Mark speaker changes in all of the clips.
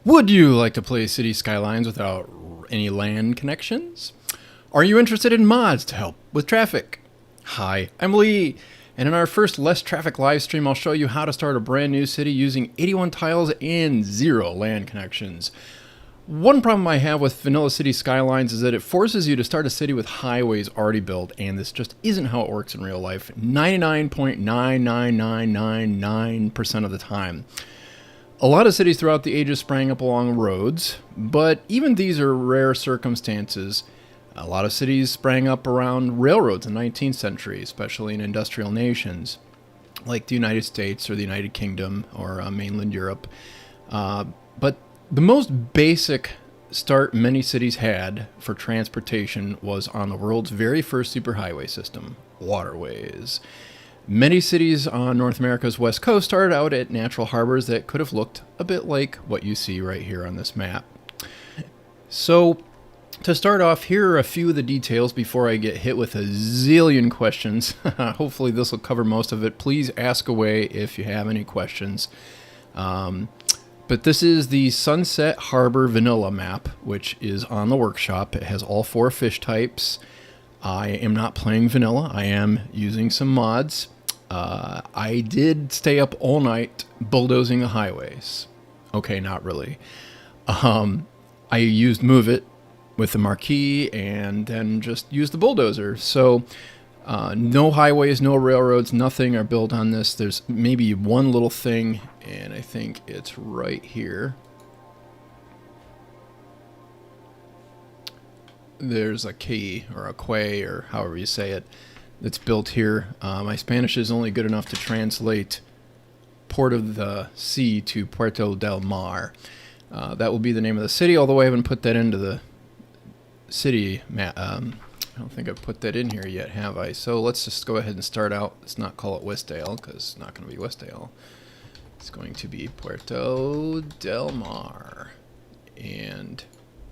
Speaker 1: Would you like to play City Skylines without any land connections? Are you interested in mods to help with traffic? Hi, I'm Lee, and in our first Less Traffic live stream, I'll show you how to start a brand new city using 81 tiles and 0 land connections. One problem I have with Vanilla City Skylines is that it forces you to start a city with highways already built, and this just isn't how it works in real life 99.99999% of the time. A lot of cities throughout the ages sprang up along roads, but even these are rare circumstances. A lot of cities sprang up around railroads in the 19th century, especially in industrial nations like the United States or the United Kingdom or mainland Europe. But the most basic start many cities had for transportation was on the world's very first superhighway system, waterways. Many cities on North America's west coast started out at natural harbors that could have looked a bit like what you see right here on this map. So, to start off, here are a few of the details before I get hit with a zillion questions. Hopefully this will cover most of it. Please ask away if you have any questions. But this is the Sunset Harbor Vanilla map, which is on the workshop. It has all 4 fish types. I am not playing vanilla. I am using some mods. I did stay up all night bulldozing the highways. Okay, not really. I used Move It with the marquee and then just used the bulldozer. So no highways, no railroads, nothing are built on this. There's maybe one little thing, and I think it's right here. There's a quay or a quay or however you say it that's built here. My Spanish is only good enough to translate Port of the Sea to Puerto del Mar. That will be the name of the city, although I haven't put that into the city map. I don't think I've put that in here yet, have I? So let's just go ahead and start out. Let's not call it Westdale, because it's not going to be Westdale. It's going to be Puerto del Mar. And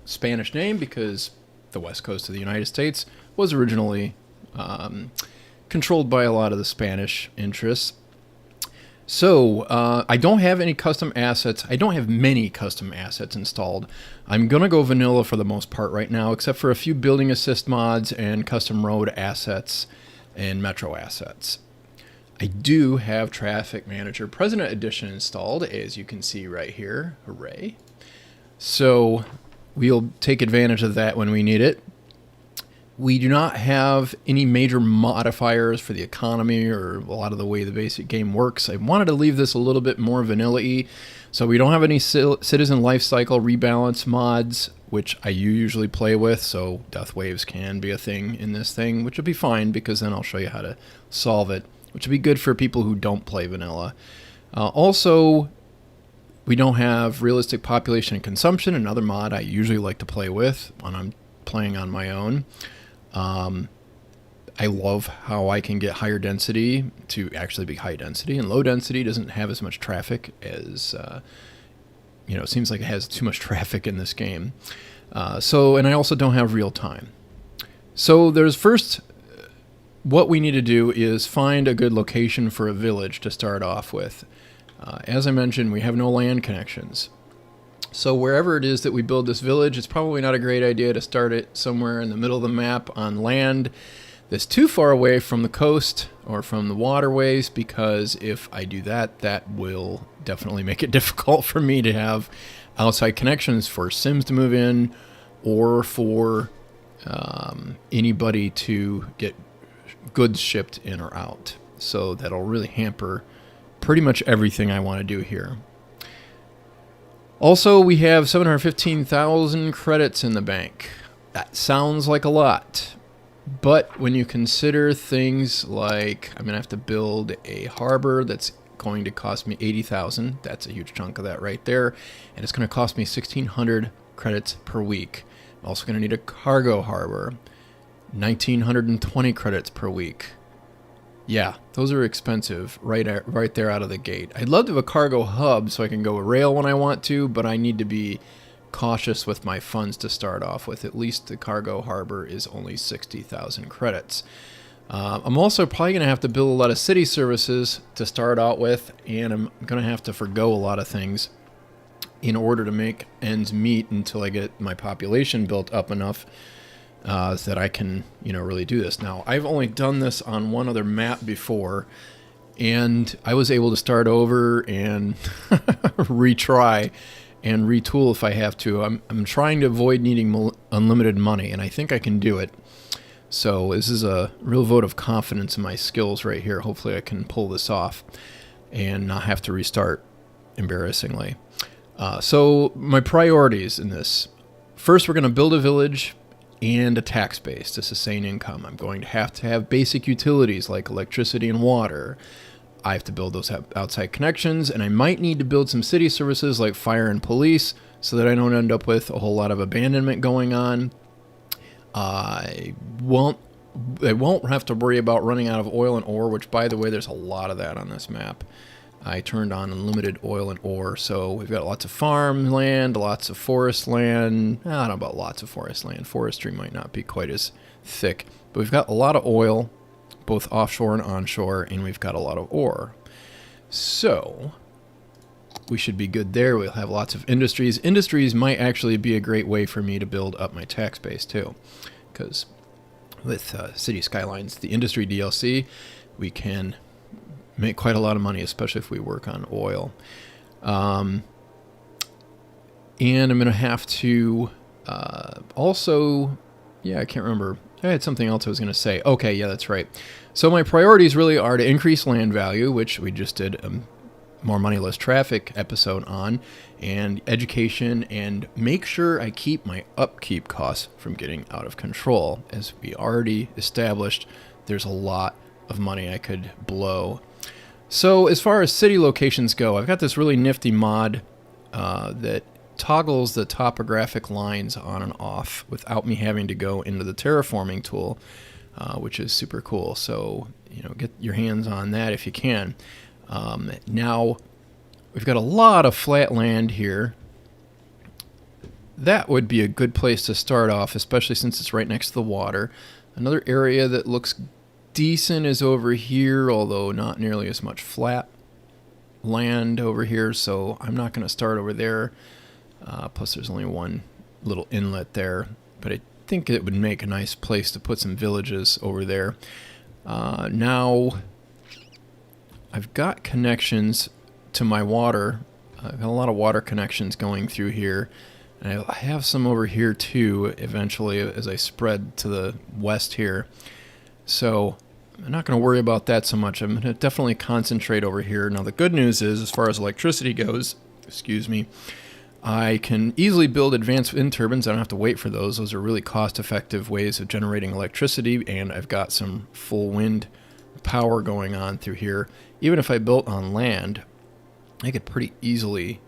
Speaker 1: Spanish name, because the west coast of the United States was originally controlled by a lot of the Spanish interests. So I don't have any custom assets. I don't have many custom assets installed. I'm going to go vanilla for the most part right now, except for a few building assist mods and custom road assets and metro assets. I do have Traffic Manager President Edition installed, as you can see right here. Hooray. So we'll take advantage of that when we need it. We do not have any major modifiers for the economy or a lot of the way the basic game works. I wanted to leave this a little bit more vanilla-y, so we don't have any citizen life cycle rebalance mods, which I usually play with, so death waves can be a thing in this thing, which will be fine because then I'll show you how to solve it, which will be good for people who don't play vanilla. Also, we don't have realistic population and consumption, another mod I usually like to play with when I'm playing on my own. I love how I can get higher density to actually be high density, and low density doesn't have as much traffic as, it seems like it has too much traffic in this game. And I also don't have real time. So there's first, what we need to do is find a good location for a village to start off with. As I mentioned, we have no land connections. So wherever it is that we build this village, it's probably not a great idea to start it somewhere in the middle of the map on land that's too far away from the coast or from the waterways, because if I do that, that will definitely make it difficult for me to have outside connections for Sims to move in or for anybody to get goods shipped in or out. So that'll really hamper pretty much everything I want to do here. Also, we have 715,000 credits in the bank. That sounds like a lot. But when you consider things like I'm going to have to build a harbor that's going to cost me 80,000. That's a huge chunk of that right there. And it's going to cost me 1,600 credits per week. I'm also going to need a cargo harbor. 1,920 credits per week. Yeah, those are expensive right there out of the gate. I'd love to have a cargo hub so I can go rail when I want to, but I need to be cautious with my funds to start off with. At least the cargo harbor is only 60,000 credits. I'm also probably going to have to build a lot of city services to start out with, and I'm going to have to forgo a lot of things in order to make ends meet until I get my population built up enough so that I can, really do this. Now, I've only done this on one other map before, and I was able to start over and retry and retool if I have to. I'm trying to avoid needing unlimited money, and I think I can do it. So this is a real vote of confidence in my skills right here. Hopefully I can pull this off and not have to restart, embarrassingly. So my priorities in this. First, we're going to build a village and a tax base to sustain income. I'm going to have basic utilities like electricity and water. I have to build those outside connections, and I might need to build some city services like fire and police so that I don't end up with a whole lot of abandonment going on. I won't have to worry about running out of oil and ore, which, by the way, there's a lot of that on this map. I turned on unlimited oil and ore, so we've got lots of farmland, lots of forest land. I don't know about lots of forest land. Forestry might not be quite as thick, but we've got a lot of oil, both offshore and onshore, and we've got a lot of ore. So we should be good there. We'll have lots of industries. Industries might actually be a great way for me to build up my tax base too, because with City Skylines, the industry DLC, we can make quite a lot of money, especially if we work on oil. And I'm going to have to also, I can't remember. I had something else I was going to say. Okay, yeah, that's right. So my priorities really are to increase land value, which we just did a more money, less traffic episode on, and education, and make sure I keep my upkeep costs from getting out of control. As we already established, there's a lot of money I could blow. So as far as city locations go, I've got this really nifty mod that toggles the topographic lines on and off without me having to go into the terraforming tool, which is super cool. So, get your hands on that if you can. Now, we've got a lot of flat land here. That would be a good place to start off, especially since it's right next to the water. Another area that looks decent is over here, although not nearly as much flat land over here, so I'm not going to start over there. Plus, there's only one little inlet there, but I think it would make a nice place to put some villages over there. Now, I've got connections to my water. I've got a lot of water connections going through here. And I have some over here too, eventually, as I spread to the west here. So I'm not going to worry about that so much. I'm going to definitely concentrate over here. Now, the good news is, as far as electricity goes, I can easily build advanced wind turbines. I don't have to wait for those. Those are really cost-effective ways of generating electricity, and I've got some full wind power going on through here. Even if I built on land, I could pretty easily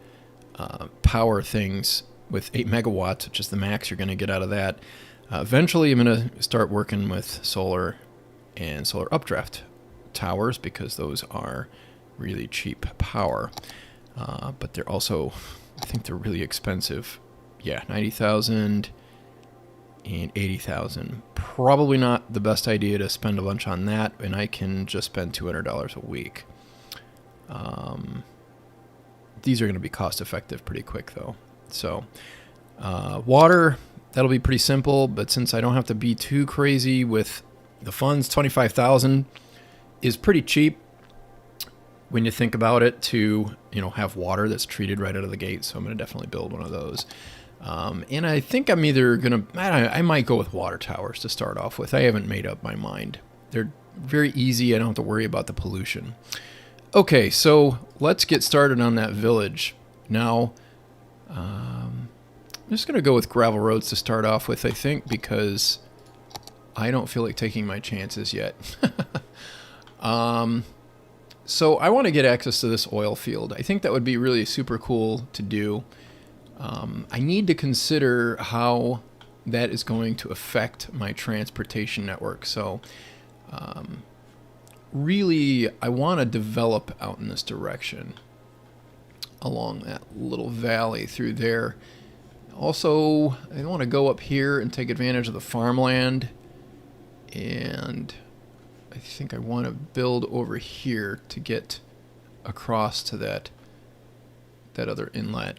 Speaker 1: power things with 8 megawatts, which is the max you're going to get out of that. Eventually, I'm going to start working with solar and solar updraft towers, because those are really cheap power. But they're also, I think they're really expensive. Yeah, 90,000 and 80,000. Probably not the best idea to spend a bunch on that, and I can just spend $200 a week. These are going to be cost effective pretty quick though. So water, that'll be pretty simple, but since I don't have to be too crazy with the funds, 25,000 is pretty cheap when you think about it, to have water that's treated right out of the gate. So I'm going to definitely build one of those. And I think I'm either going to, I might go with water towers to start off with. I haven't made up my mind. They're very easy. I don't have to worry about the pollution. Okay, so let's get started on that village. Now, I'm just going to go with gravel roads to start off with, I think, because I don't feel like taking my chances yet. So I want to get access to this oil field. I think that would be really super cool to do. I need to consider how that is going to affect my transportation network. So really, I want to develop out in this direction along that little valley through there. Also, I want to go up here and take advantage of the farmland, and I think I want to build over here to get across to that other inlet.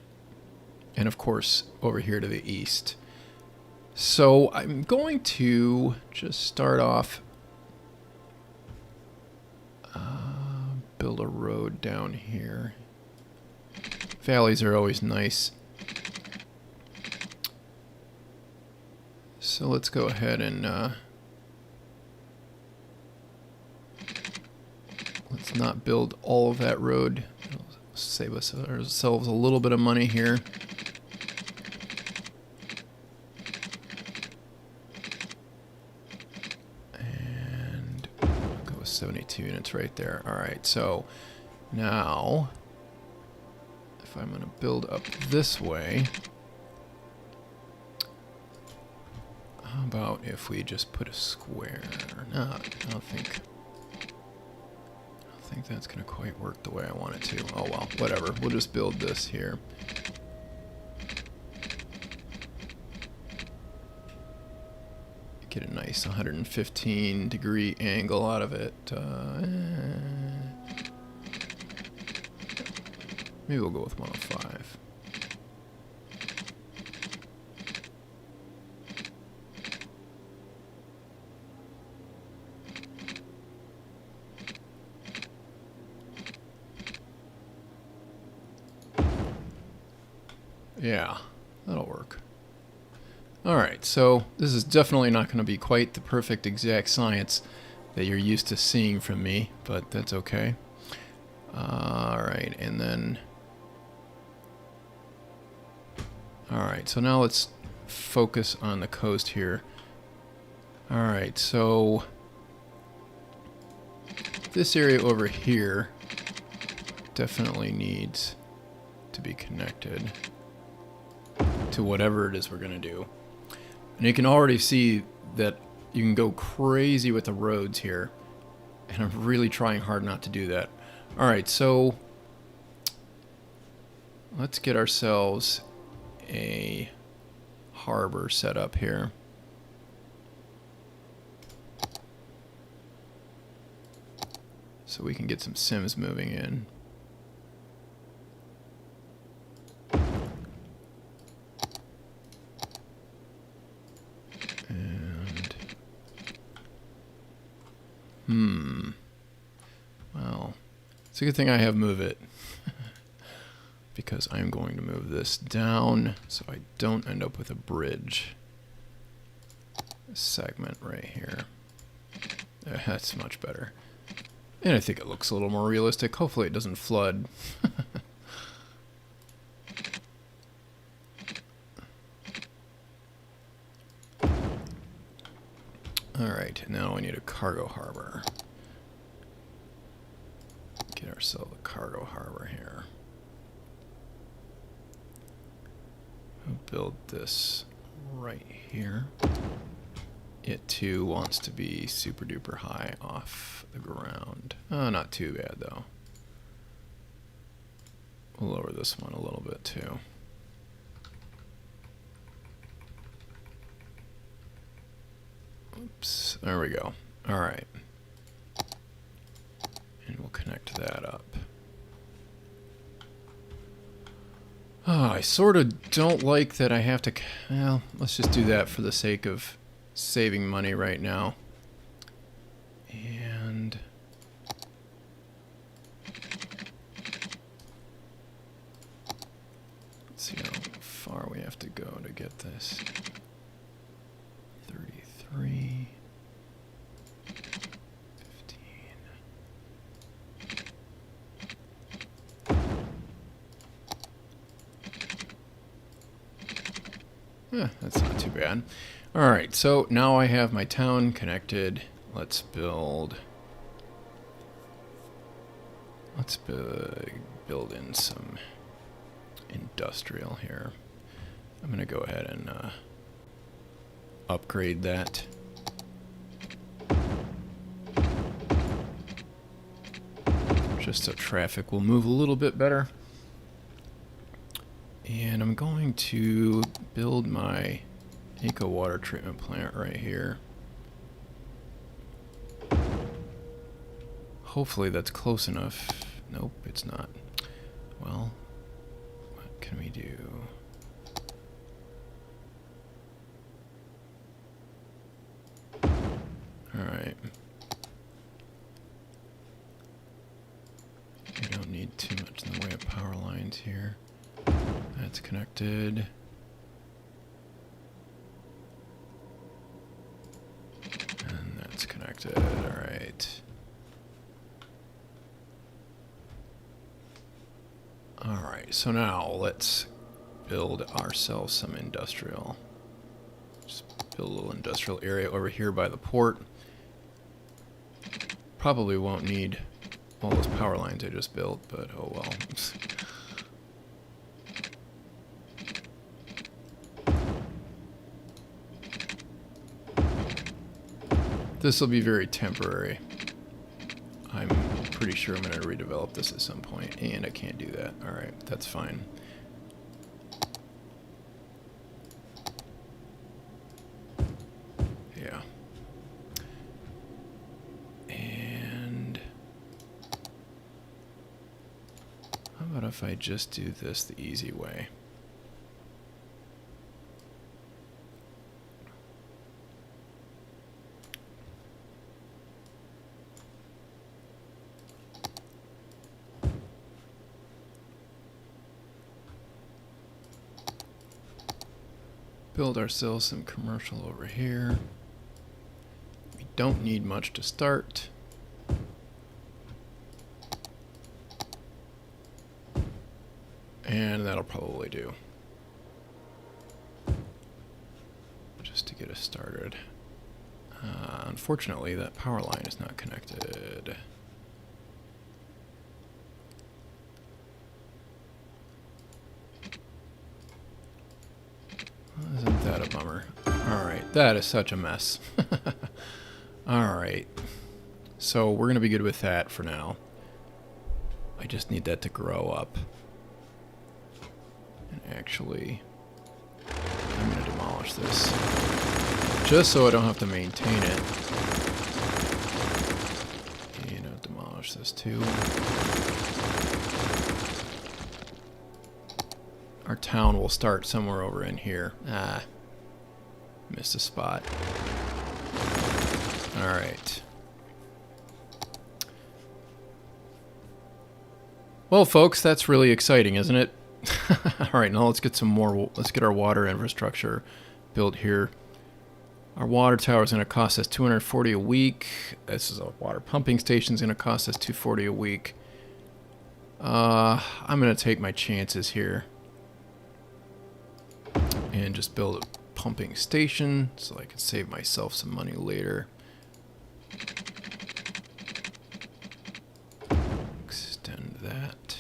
Speaker 1: and of course over here to the east. So I'm going to just start off, build a road down here. Valleys are always nice. So let's go ahead and let's not build all of that road. It'll save ourselves a little bit of money here. And go with 72 units right there. Alright, so now if I'm going to build up this way, how about if we just put a square? No, I don't think that's going to quite work the way I want it to. Oh well, whatever. We'll just build this here. Get a nice 115 degree angle out of it. Maybe we'll go with 105. Yeah, that'll work. Alright, so this is definitely not going to be quite the perfect exact science that you're used to seeing from me, but that's okay. Alright, and then... Alright, so now let's focus on the coast here. Alright, so... this area over here definitely needs to be connected to whatever it is we're going to do. And you can already see that you can go crazy with the roads here. And I'm really trying hard not to do that. Alright, so let's get ourselves a harbor set up here. So we can get some Sims moving in. Well, it's a good thing I have move it. Because I'm going to move this down so I don't end up with a bridge segment right here. That's much better. And I think it looks a little more realistic. Hopefully it doesn't flood. Alright, now we need a cargo harbor. Get ourselves a cargo harbor here. We'll build this right here. It too wants to be super duper high off the ground. Oh, not too bad though. We'll lower this one a little bit too. Oops, there we go. Alright. And we'll connect that up. Oh, I sort of don't like that I have to... Well, let's just do that for the sake of saving money right now. And... let's see how far we have to go to get this. 33... 15... Yeah, that's not too bad. Alright, so now I have my town connected. Let's build in some industrial here. I'm going to go ahead and upgrade that. Just so traffic will move a little bit better. And I'm going to build my eco water treatment plant right here. Hopefully that's close enough. Nope, it's not. Well, what can we do? lines here. That's connected. And that's connected. All right. All right, so now let's build ourselves some industrial. Just build a little industrial area over here by the port. Probably won't need all those power lines I just built, but oh well. This will be very temporary. I'm pretty sure I'm going to redevelop this at some point, and I can't do that. Alright, that's fine. Yeah. And how about if I just do this the easy way? Build ourselves some commercial over here. We don't need much to start. And that'll probably do. Just to get us started. Unfortunately, that power line is not connected. Isn't that a bummer? Alright, that is such a mess. Alright. So we're going to be good with that for now. I just need that to grow up. And actually, I'm going to demolish this. Just so I don't have to maintain it. And I'll demolish this too. Our town will start somewhere over in here. Ah, missed a spot. Alright. Well, folks, that's really exciting, isn't it? Alright, now let's get some more. Let's get our water infrastructure built here. Our water tower is going to cost us $240 a week. This is a water pumping station is going to cost us $240 a week. I'm going to take my chances here and just build a pumping station so I can save myself some money later. Extend that.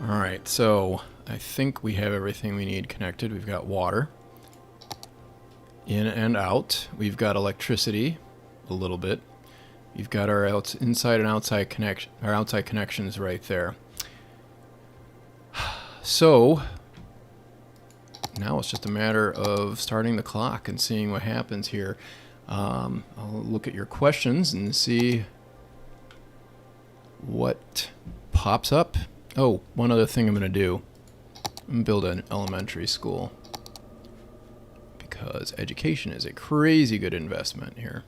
Speaker 1: Alright, so I think we have everything we need connected. We've got water in and out. We've got electricity a little bit. We've got our inside and outside connections right there. So now it's just a matter of starting the clock and seeing what happens here. I'll look at your questions and see what pops up. Oh, one other thing I'm going to do. I'm going to build an elementary school. Because education is a crazy good investment here.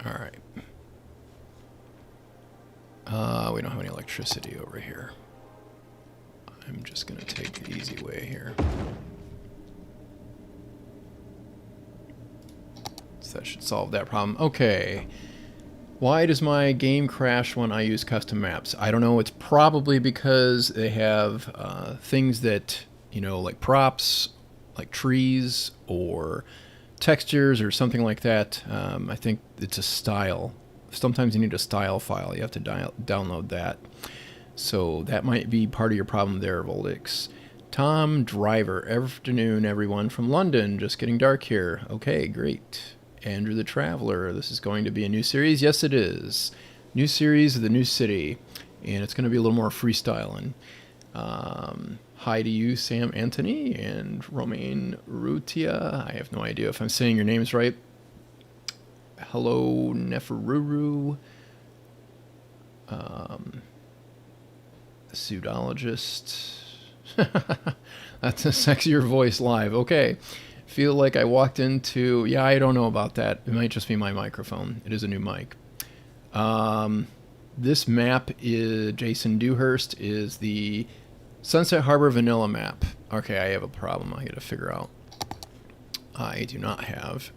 Speaker 1: Alright. We don't have any electricity over here. I'm just going to take the easy way here. So that should solve that problem. Okay. Why does my game crash when I use custom maps? I don't know. It's probably because they have things that, you know, like props, like trees or textures or something like that. I think it's a style. Sometimes you need a style file. You have to download that. So that might be part of your problem there, Voldix. Tom Driver. Afternoon, everyone from London. Just getting dark here. Okay, great. Andrew the Traveler. This is going to be a new series. Yes, it is. New series of the new city. and it's going to be a little more freestyling. Hi to you, Sam Anthony and Romain Rutia. I have no idea if I'm saying your names right. Hello, Neferuru. Pseudologist. That's a sexier voice live. Okay. Feel like I walked into... Yeah, I don't know about that. It might just be my microphone. It is a new mic. This map is... Jason Dewhurst is the Sunset Harbor vanilla map. Okay, I have a problem I gotta figure out. I do not have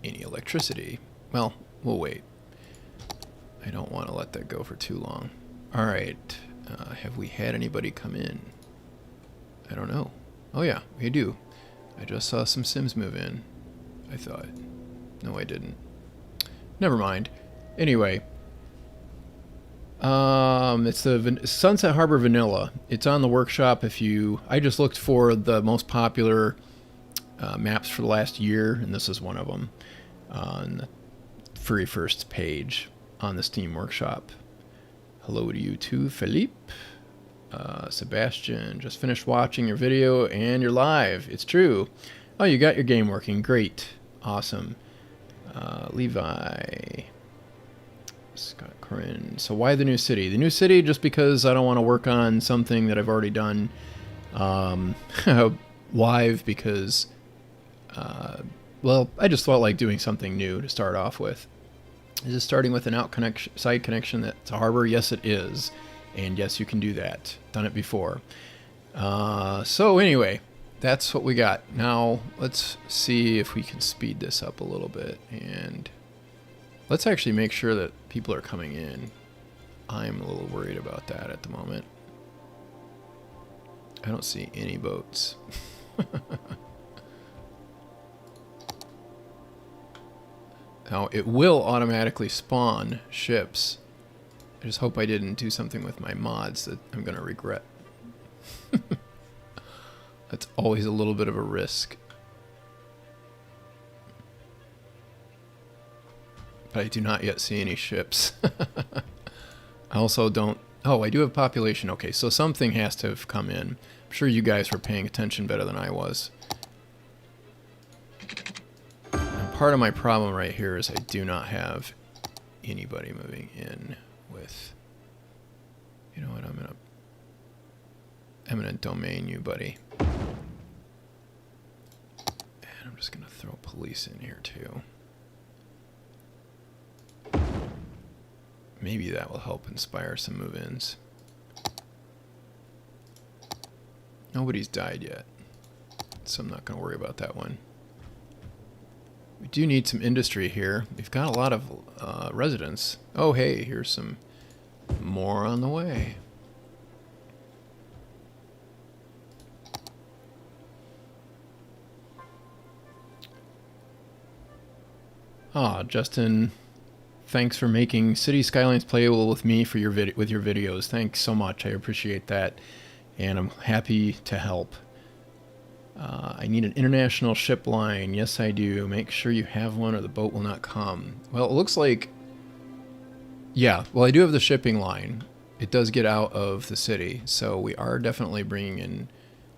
Speaker 1: any electricity. Well, we'll wait. I don't want to let that go for too long. Alright. Have we had anybody come in? I don't know. Oh yeah, we do. I just saw some Sims move in. I thought. No, I didn't. Never mind. Anyway. It's the Sunset Harbor Vanilla. It's on the workshop if you... I just looked for the most popular maps for the last year, and this is one of them on the very first page on the Steam Workshop. Hello to you too, Philippe. Sebastian, just finished watching your video and you're live. It's true. Oh, you got your game working. Great. Awesome. Levi. Scott Corinne. So why the new city? The new city just because I don't want to work on something that I've already done live because, well, I just felt like doing something new to start off with. Is it starting with an side connection that's a harbor? Yes, it is. And yes, you can do that. Done it before. So anyway, that's what we got. Now, let's see if we can speed this up a little bit. And let's actually make sure that people are coming in. I'm a little worried about that at the moment. I don't see any boats. Now, it will automatically spawn ships. I just hope I didn't do something with my mods that I'm going to regret. That's always a little bit of a risk. But I do not yet see any ships. I also don't... Oh, I do have population. Okay, so something has to have come in. I'm sure you guys were paying attention better than I was. And part of my problem right here is I do not have anybody moving in with... You know what, I'm gonna eminent domain you, buddy. And I'm just gonna throw police in here too. Maybe that will help inspire some move-ins. Nobody's died yet, so I'm not gonna worry about that one. We do need some industry here. We've got a lot of residents. Oh hey, here's some more on the way. Ah, Justin, thanks for making City Skylines playable with me for your with your videos. Thanks so much. I appreciate that, and I'm happy to help. I need an international ship line. Yes, I do. Make sure you have one or the boat will not come. Well, it looks like... Yeah, well, I do have the shipping line. It does get out of the city, so we are definitely bringing in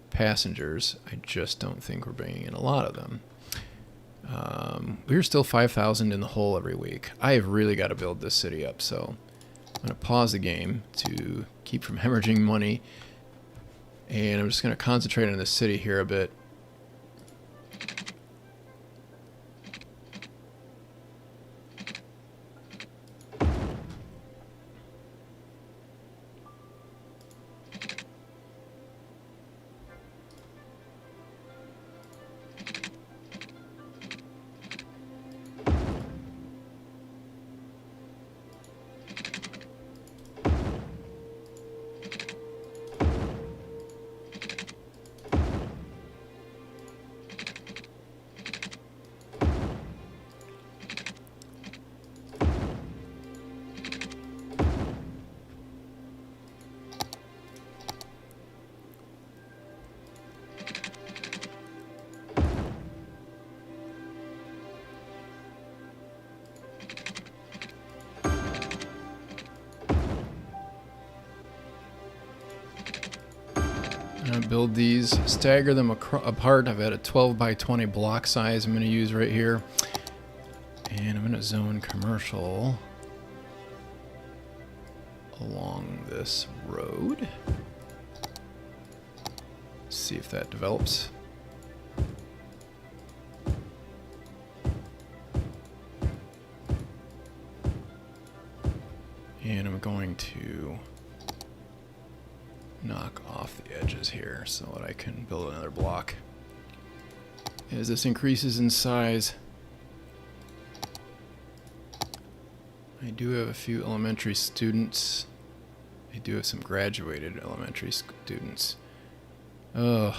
Speaker 1: passengers. I just don't think we're bringing in a lot of them. We're still 5,000 in the hole every week. I have really got to build this city up, so I'm going to pause the game to keep from hemorrhaging money. And I'm just going to concentrate on this city here a bit. I'm going to build these, stagger them apart. I've got a 12 by 20 block size I'm going to use right here. And I'm going to zone commercial along this road. See if that develops. And I'm going to knock off the edges here so that I can build another block. As this increases in size, I do have a few elementary students. I do have some graduated elementary students. Ugh,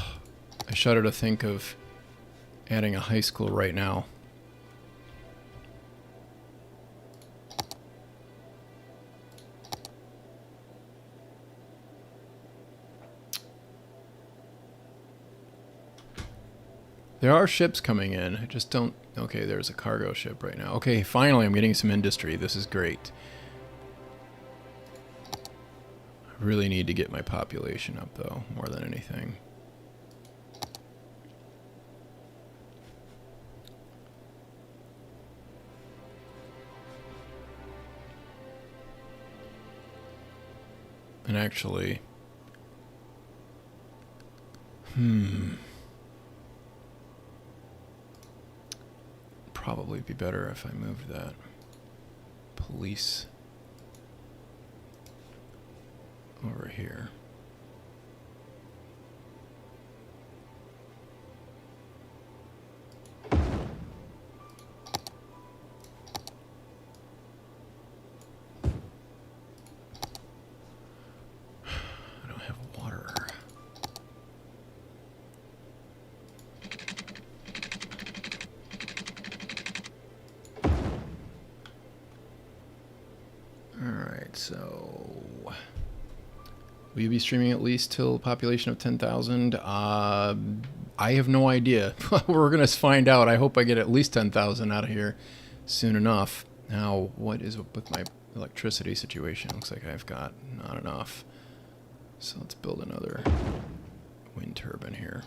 Speaker 1: I shudder to think of adding a high school right now. There are ships coming in. I just don't... Okay, there's a cargo ship right now. Okay, finally I'm getting some industry. This is great. I really need to get my population up, though, more than anything. And actually... Probably be better if I moved that police over here. I don't have water. So, will you be streaming at least till a population of 10,000? I have no idea. We're going to find out. I hope I get at least 10,000 out of here soon enough. Now, what is with my electricity situation? Looks like I've got not enough. So let's build another wind turbine here.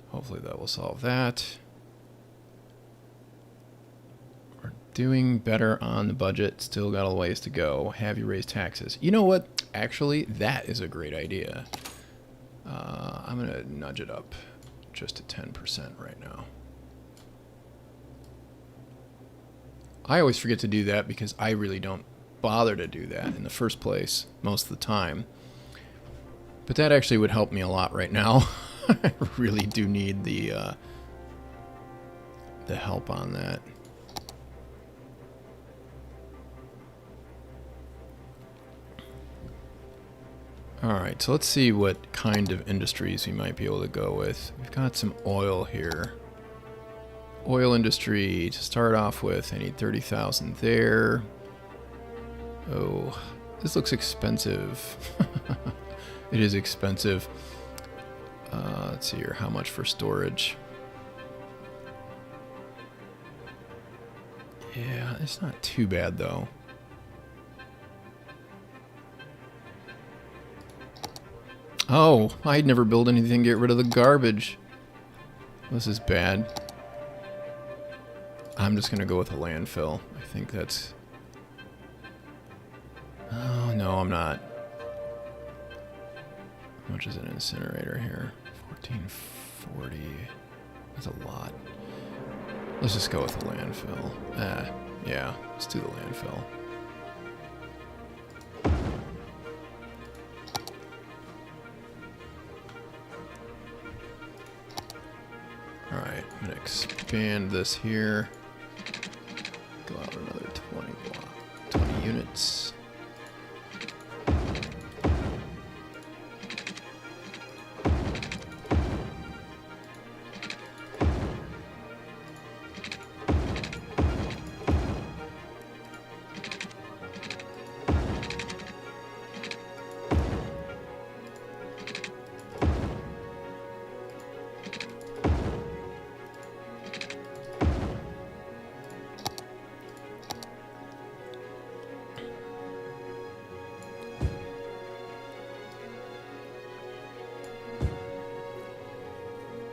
Speaker 1: Hopefully that will solve that. Doing better on the budget. Still got a ways to go. Have you raised taxes? You know what? Actually, that is a great idea. I'm going to nudge it up just to 10% right now. I always forget to do that because I really don't bother to do that in the first place most of the time. But that actually would help me a lot right now. I really do need the help on that. Alright, so let's see what kind of industries we might be able to go with. We've got some oil here. Oil industry to start off with. I need 30,000 there. Oh, this looks expensive. It is expensive. Let's see here, how much for storage? Yeah, it's not too bad though. Oh, I'd never build anything to get rid of the garbage. This is bad. I'm just going to go with a landfill. I think that's... Oh, no, I'm not. How much is an incinerator here? 1440. That's a lot. Let's just go with the landfill. Yeah, let's do the landfill. Alright, I'm going to expand this here. Go out another 20 units.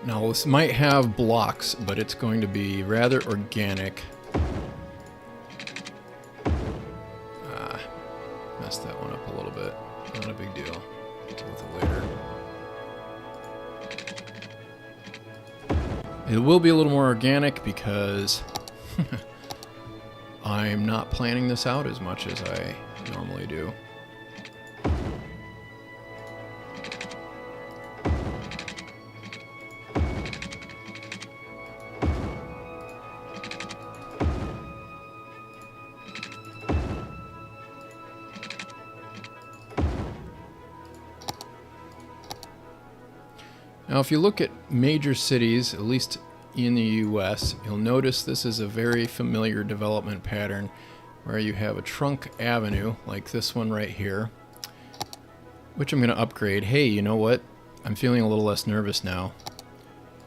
Speaker 1: Now this might have blocks, but it's going to be rather organic. Messed that one up a little bit. Not a big deal. Deal with it later. It will be a little more organic because I'm not planning this out as much as I normally do. Now, if you look at major cities, at least in the US, you'll notice this is a very familiar development pattern where you have a trunk avenue like this one right here, which I'm going to upgrade. Hey, you know what? I'm feeling a little less nervous now.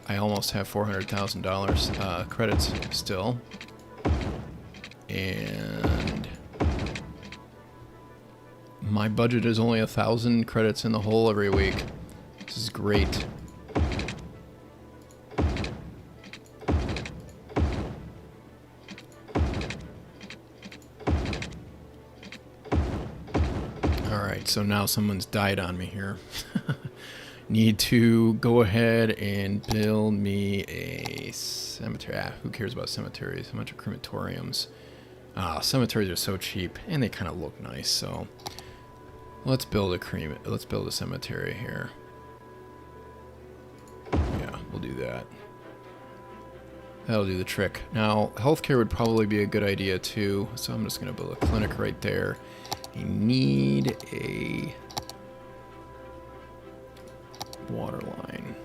Speaker 1: I almost have $400,000 credits still. And my budget is only 1,000 credits in the hole every week. This is great. Alright, so now someone's died on me here. Need to go ahead and build me a cemetery. Who cares about cemeteries? A bunch of crematoriums. Cemeteries are so cheap, and they kind of look nice, so let's build a cemetery here. Yeah, we'll do that. That'll do the trick. Now, healthcare would probably be a good idea too, so I'm just going to build a clinic right there. I need a water line.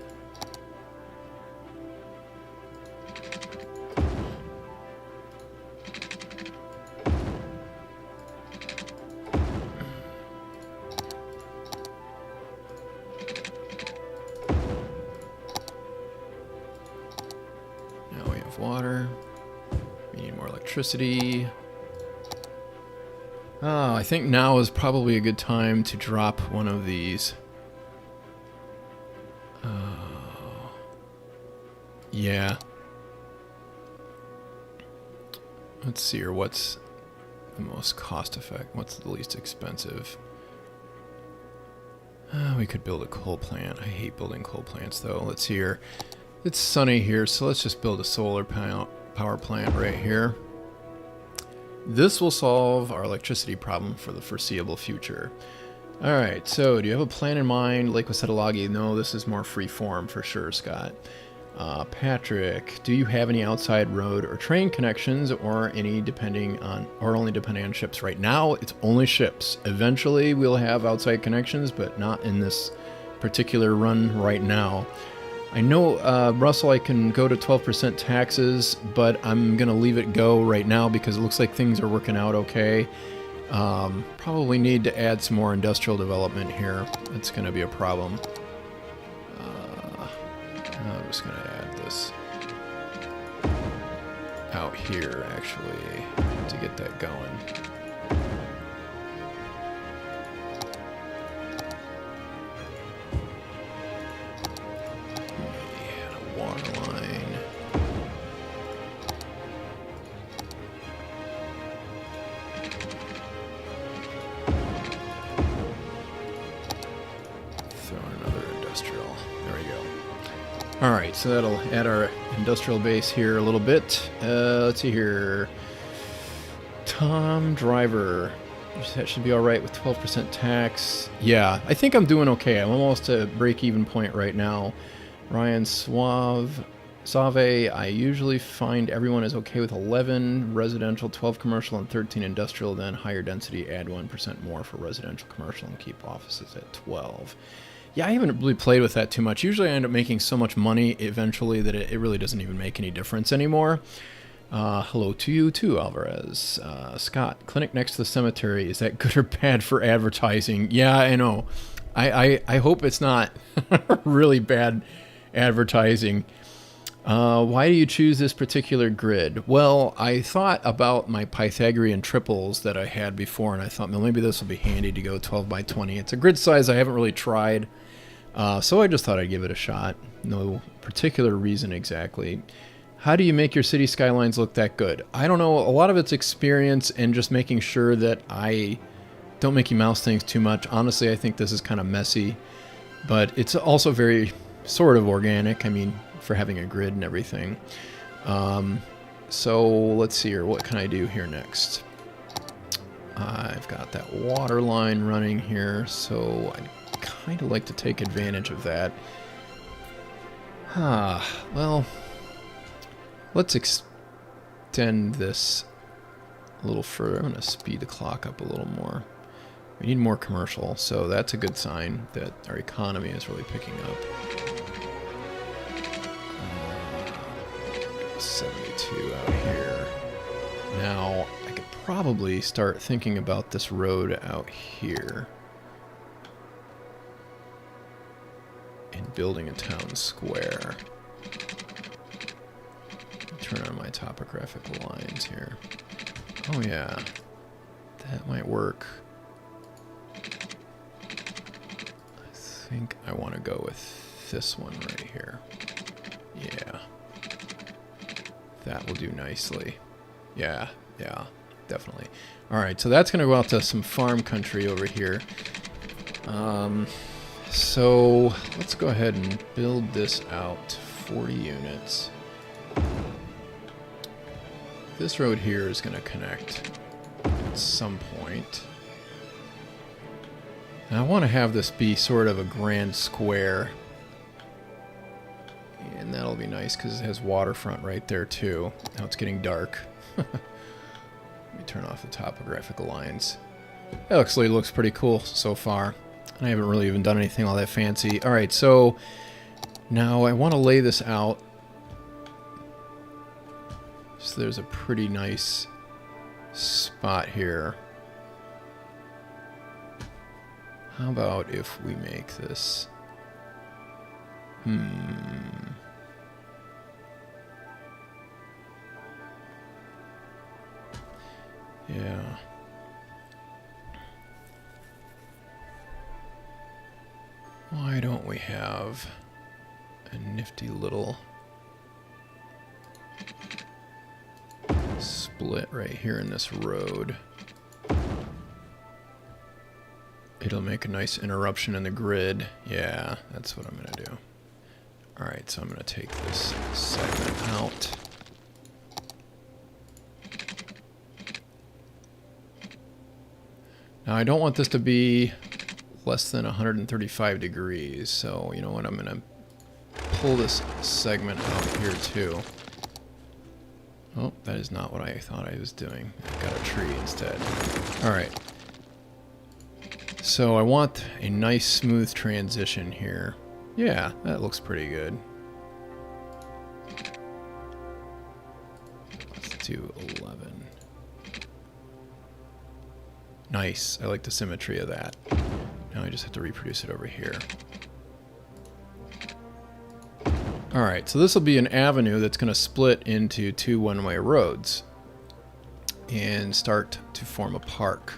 Speaker 1: Now we have water. We need more electricity. Oh, I think now is probably a good time to drop one of these. Yeah. Let's see here. What's the most cost effective? What's the least expensive? We could build a coal plant. I hate building coal plants though. Let's see here. It's sunny here, so let's just build a solar power plant right here. This will solve our electricity problem for the foreseeable future. Alright, so do you have a plan in mind? Lake Wasettalagi? No, this is more free form for sure, Scott. Patrick, do you have any outside road or train connections or only depending on ships? Right now, it's only ships. Eventually, we'll have outside connections, but not in this particular run right now. I know, Russell, I can go to 12% taxes, but I'm going to leave it go right now because it looks like things are working out okay. Probably need to add some more industrial development here. That's going to be a problem. I'm just going to add this out here, actually, to get that going. Alright, so that'll add our industrial base here a little bit. Let's see here. Tom Driver. That should be alright with 12% tax. Yeah, I think I'm doing okay. I'm almost at break-even point right now. Ryan Save. I usually find everyone is okay with 11 residential, 12 commercial, and 13 industrial. Then higher density, add 1% more for residential, commercial, and keep offices at 12. Yeah, I haven't really played with that too much. Usually I end up making so much money eventually that it really doesn't even make any difference anymore. Hello to you too, Alvarez. Scott, clinic next to the cemetery. Is that good or bad for advertising? Yeah, I know. I hope it's not really bad advertising. Why do you choose this particular grid? Well, I thought about my Pythagorean triples that I had before, and I thought, well, maybe this will be handy to go 12 by 20. It's a grid size I haven't really tried. So I just thought I'd give it a shot. No particular reason exactly. How do you make your city skylines look that good? I don't know. A lot of it's experience and just making sure that I don't Mickey Mouse things too much. Honestly, I think this is kind of messy, but it's also very sort of organic. I mean, for having a grid and everything. So let's see here. What can I do here next? I've got that water line running here, so I'd kind of like to take advantage of that. Well, let's extend this a little further. I'm going to speed the clock up a little more. We need more commercial, so that's a good sign that our economy is really picking up. 72 out here. Now, I could probably start thinking about this road out here and building a town square. Turn on my topographical lines here. Oh yeah, that might work. I think I want to go with this one right here. Yeah. That will do nicely. Yeah, definitely. Alright, so that's going to go out to some farm country over here. So let's go ahead and build this out. 40 units. This road here is going to connect at some point. And I want to have this be sort of a grand square. And that'll be nice because it has waterfront right there too. Now it's getting dark. Let me turn off the topographical lines. That actually looks pretty cool so far. I haven't really even done anything all that fancy. Alright, so now I want to lay this out. So there's a pretty nice spot here. How about if we make this... Yeah. Why don't we have a nifty little split right here in this road? It'll make a nice interruption in the grid. Yeah, that's what I'm going to do. Alright, so I'm going to take this segment out. Now I don't want this to be less than 135 degrees, so you know what, I'm going to pull this segment out here too. Oh, that is not what I thought I was doing. I got a tree instead. Alright. So I want a nice smooth transition here. Yeah, that looks pretty good. Let's do 11. Nice. I like the symmetry of that. Now I just have to reproduce it over here. Alright, so this will be an avenue that's going to split into two one-way roads and start to form a park.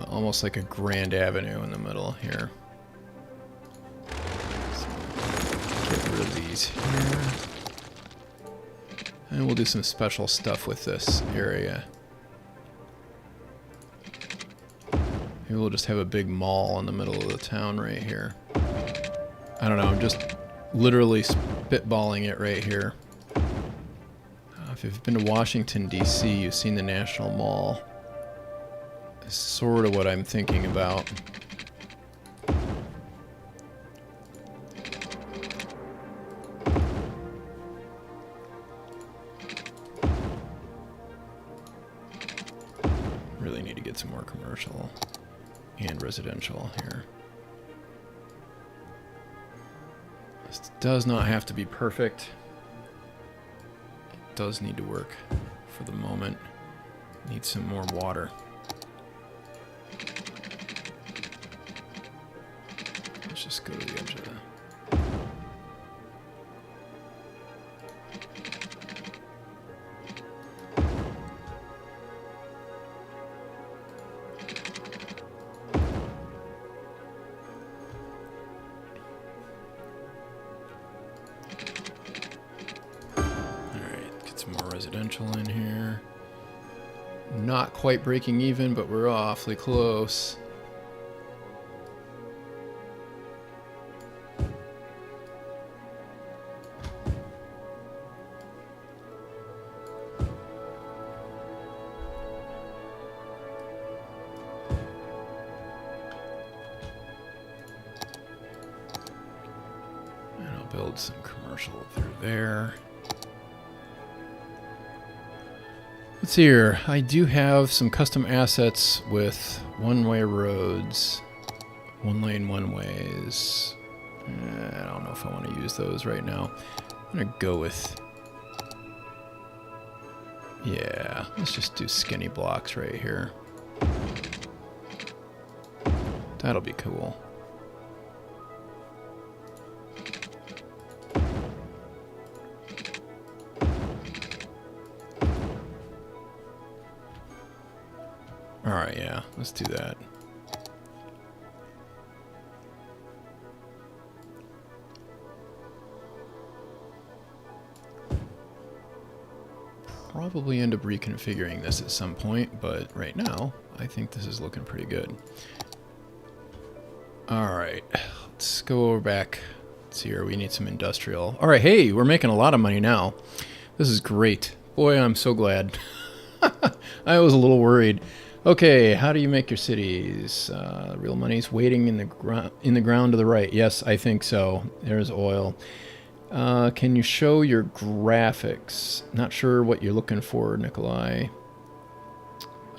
Speaker 1: Almost like a grand avenue in the middle here. So get rid of these here. And we'll do some special stuff with this area. Maybe we'll just have a big mall in the middle of the town right here. I don't know, I'm just literally spitballing it right here. If you've been to Washington, D.C., you've seen the National Mall. It's sort of what I'm thinking about. Really need to get some more commercial and residential here. This does not have to be perfect. It does need to work for the moment. Need some more water. Let's just go to the edge of that. residential in here. Not quite breaking even, but we're awfully close. And I'll build some commercial through there. Let's see here. I do have some custom assets with one-way roads, one-lane one-ways. I don't know if I want to use those right now. I'm going to go with... yeah, let's just do skinny blocks right here. That'll be cool. Alright, yeah, let's do that. Probably end up reconfiguring this at some point, but right now, I think this is looking pretty good. Alright, let's go back. Let's see here, we need some industrial. Alright, hey, we're making a lot of money now. This is great. Boy, I'm so glad. I was a little worried. Okay, how do you make your cities? Real money's waiting in the ground to the right. Yes, I think so. There's oil. Can you show your graphics? Not sure what you're looking for, Nikolai.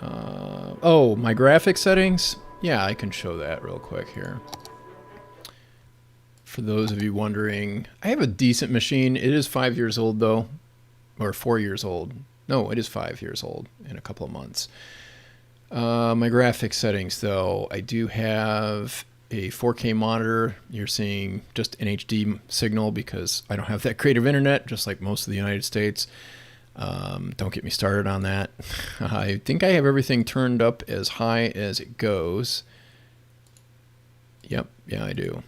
Speaker 1: Oh, my graphic settings? Yeah, I can show that real quick here. For those of you wondering, I have a decent machine. It is 5 years old, though. Or 4 years old. No, it is 5 years old in a couple of months. My graphic settings, though, I do have a 4K monitor. You're seeing just an HD signal because I don't have that creative internet, just like most of the United States. Don't get me started on that. I think I have everything turned up as high as it goes. Yep, yeah, I do.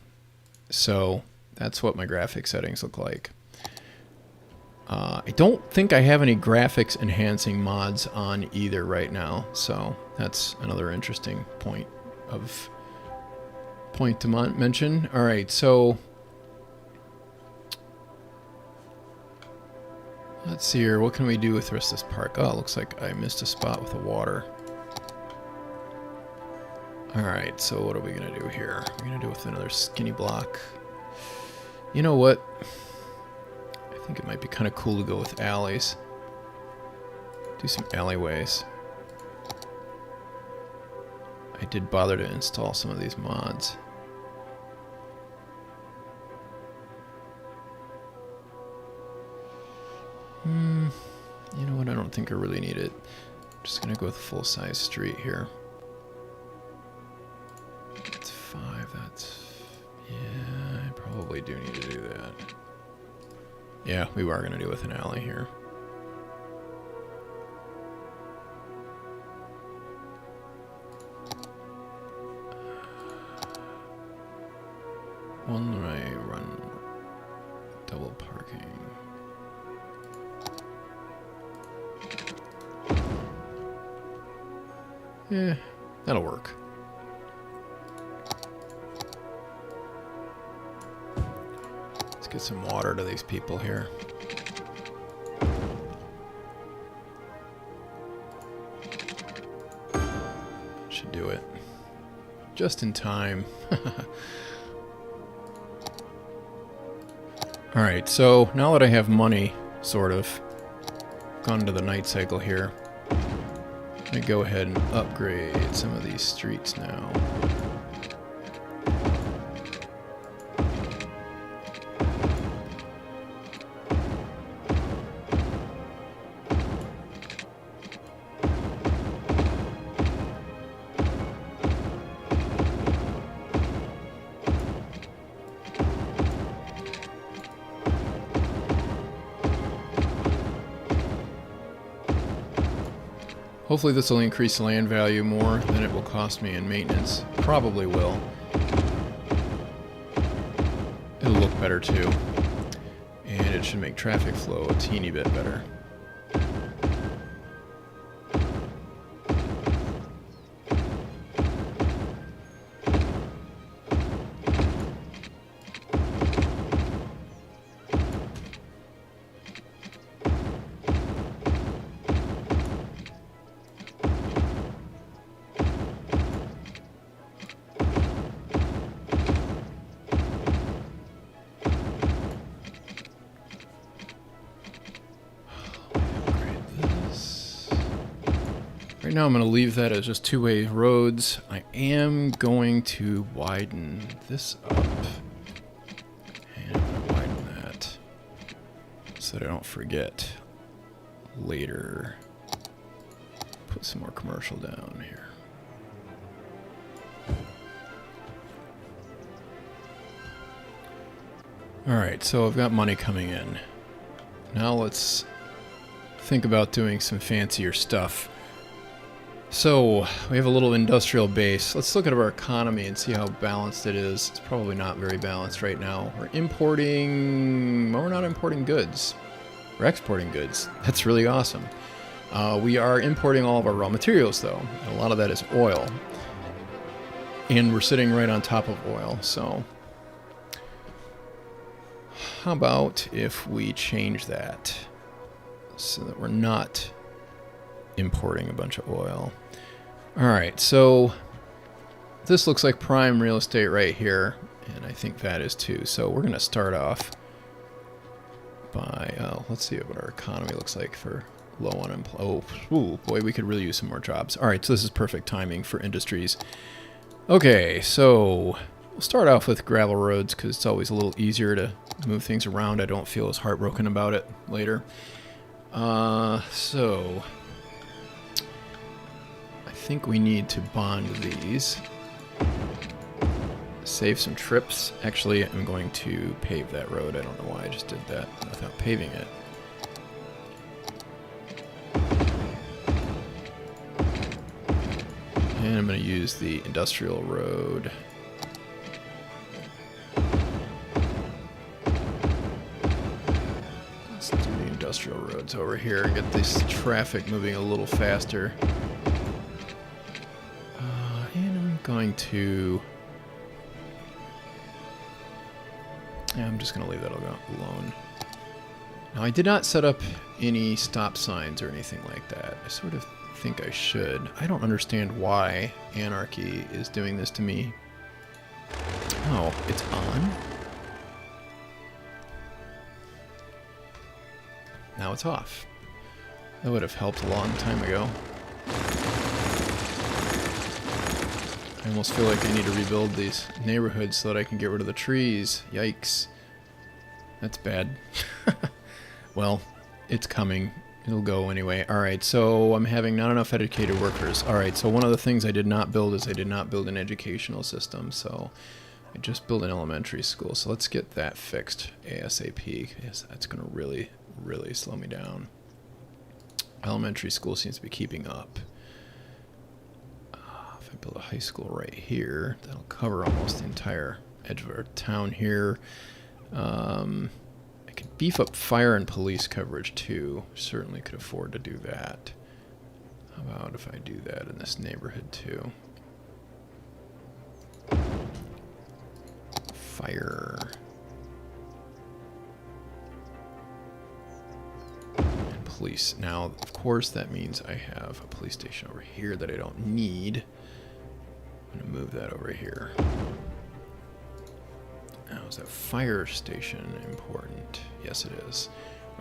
Speaker 1: So that's what my graphic settings look like. I don't think I have any graphics enhancing mods on either right now, so that's another interesting point to mention. All right, so let's see here. What can we do with the rest of this park? Oh, it looks like I missed a spot with the water. All right, so what are we gonna do here? We're gonna do with another skinny block. You know what? I think it might be kind of cool to go with alleys. Do some alleyways. I did bother to install some of these mods. You know what? I don't think I really need it. I'm just gonna go with a full-size street here. That's 5. That's... yeah, I probably do need to do that. Yeah, we are going to do with an alley here. One-way run, double parking. Yeah, that'll work. Get some water to these people here. Should do it. Just in time. Alright, so now that I have money, sort of, gone into the night cycle here, I'm going to go ahead and upgrade some of these streets now. Hopefully this will increase land value more than it will cost me in maintenance. Probably will. It'll look better too. And it should make traffic flow a teeny bit better. now I'm going to leave that as just two-way roads. I am going to widen this up. And I'm going to widen that so that I don't forget later. Put some more commercial down here. Alright, so I've got money coming in. Now let's think about doing some fancier stuff. So, we have a little industrial base. Let's look at our economy and see how balanced it is. It's probably not very balanced right now. We're importing... well, we're not importing goods. We're exporting goods. That's really awesome. We are importing all of our raw materials, though. And a lot of that is oil. And we're sitting right on top of oil, so... how about if we change that so that we're not importing a bunch of oil? Alright, so this looks like prime real estate right here, and I think that is too. So we're going to start off by, let's see what our economy looks like for low unemployment. Oh, boy, we could really use some more jobs. Alright, so this is perfect timing for industries. Okay, so we'll start off with gravel roads because it's always a little easier to move things around. I don't feel as heartbroken about it later. So I think we need to bond these. Save some trips. Actually, I'm going to pave that road. I don't know why I just did that without paving it. And I'm going to use the industrial road. Let's do the industrial roads over here and get this traffic moving a little faster. And I'm going to... yeah, I'm just going to leave that alone. Now, I did not set up any stop signs or anything like that. I sort of think I should. I don't understand why Anarchy is doing this to me. Oh, it's on? Now it's off. That would have helped a long time ago. I almost feel like I need to rebuild these neighborhoods so that I can get rid of the trees. Yikes. That's bad. Well, it's coming. It'll go anyway. Alright, so I'm having not enough educated workers. Alright, so one of the things I did not build is I did not build an educational system, so I just built an elementary school. So let's get that fixed ASAP. Yes, that's going to really, really slow me down. Elementary school seems to be keeping up. If I build a high school right here, that'll cover almost the entire edge of our town here. I could beef up fire and police coverage too. Certainly could afford to do that. How about if I do that in this neighborhood too? Fire. And police. Now, of course, that means I have a police station over here that I don't need. I'm going to move that over here. Now, is that fire station important? Yes, it is.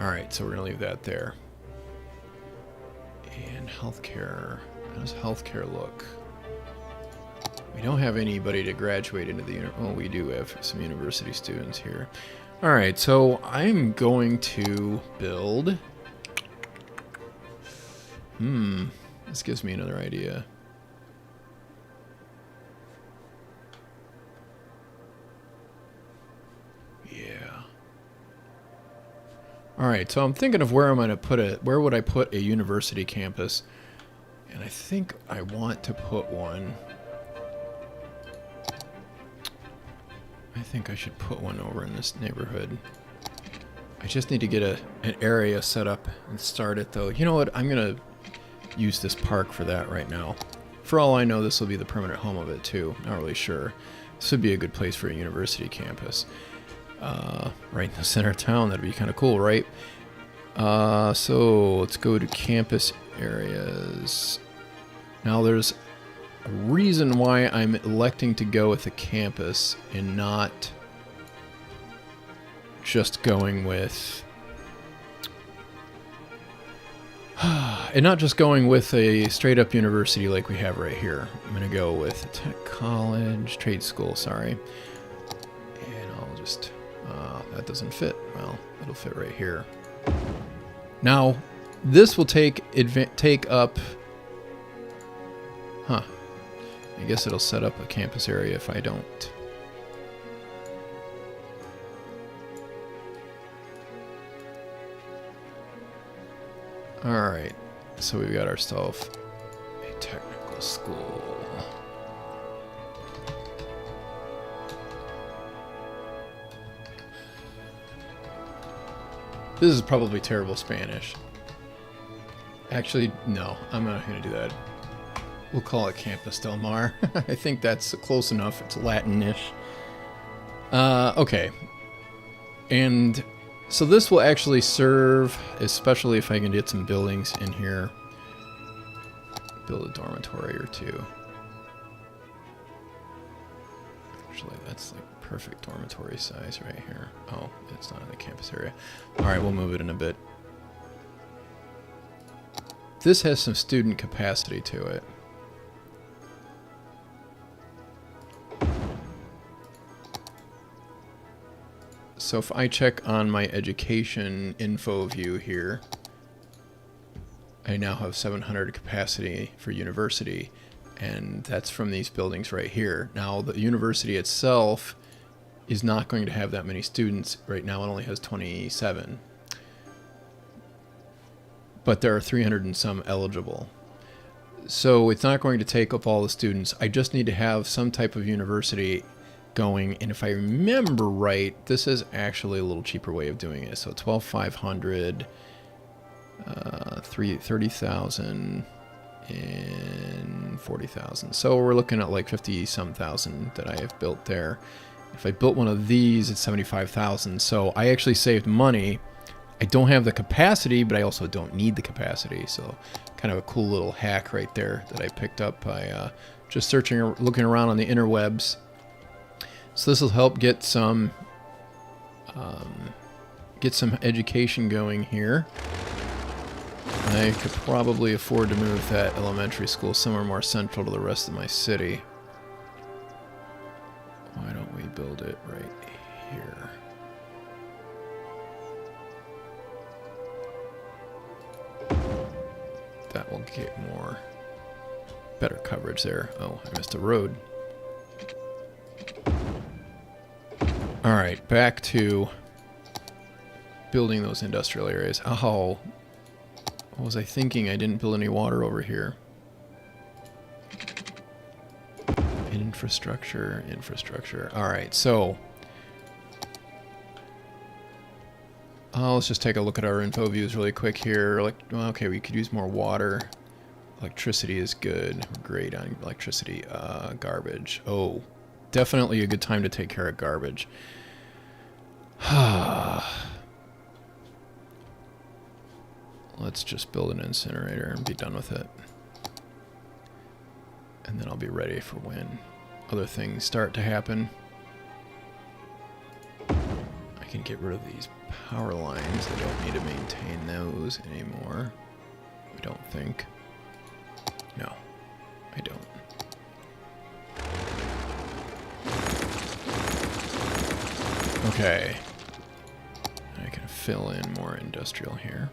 Speaker 1: Alright, so we're going to leave that there. And healthcare. How does healthcare look? We don't have anybody to graduate into the... oh, we do have some university students here. Alright, so I'm going to build... this gives me another idea. Alright, so I'm thinking of where I'm going to put it. Where would I put a university campus? And I think I want to put one... I think I should put one over in this neighborhood. I just need to get an area set up and start it, though. You know what? I'm going to use this park for that right now. For all I know, this will be the permanent home of it, too. Not really sure. This would be a good place for a university campus. Right in the center of town. That'd be kind of cool, right? So let's go to campus areas. Now there's a reason why I'm electing to go with a campus and not just going with And not just going with a straight up university like we have right here. I'm going to go with tech college, trade school, sorry. And I'll just, that doesn't fit. Well, it'll fit right here. Now, this will take up, I guess it'll set up a campus area if I don't. Alright, so we've got ourselves a technical school. This is probably terrible Spanish. Actually, no, I'm not going to do that. We'll call it Campus Del Mar. I think that's close enough. It's Latin-ish. Okay. And so this will actually serve, especially if I can get some buildings in here. Build a dormitory or two. Actually, that's like perfect dormitory size right here. Oh, it's not in the campus area. Alright, we'll move it in a bit. This has some student capacity to it. So if I check on my education info view here, I now have 700 capacity for university, and that's from these buildings right here. Now the university itself is not going to have that many students. Right now it only has 27. But there are 300 and some eligible. So it's not going to take up all the students. I just need to have some type of university going, and if I remember right, this is actually a little cheaper way of doing it. So 12,500, 30,000, and 40,000. So we're looking at like 50-some thousand that I have built there. If I built one of these, it's 75,000. So I actually saved money. I don't have the capacity, but I also don't need the capacity. So kind of a cool little hack right there that I picked up by just searching, looking around on the interwebs. So this will help get some education going here. I could probably afford to move that elementary school somewhere more central to the rest of my city. Why don't we build it right here? That will get better coverage there. Oh, I missed a road. Alright, back to building those industrial areas. Oh, what was I thinking? I didn't build any water over here. Infrastructure. Alright, so let's just take a look at our info views really quick here. Okay, we could use more water. Electricity is good. We're great on electricity. Garbage. Oh, definitely a good time to take care of garbage. Let's just build an incinerator and be done with it. And then I'll be ready for when other things start to happen. I can get rid of these power lines. I don't need to maintain those anymore. I don't think. No, I don't. Okay. I can fill in more industrial here.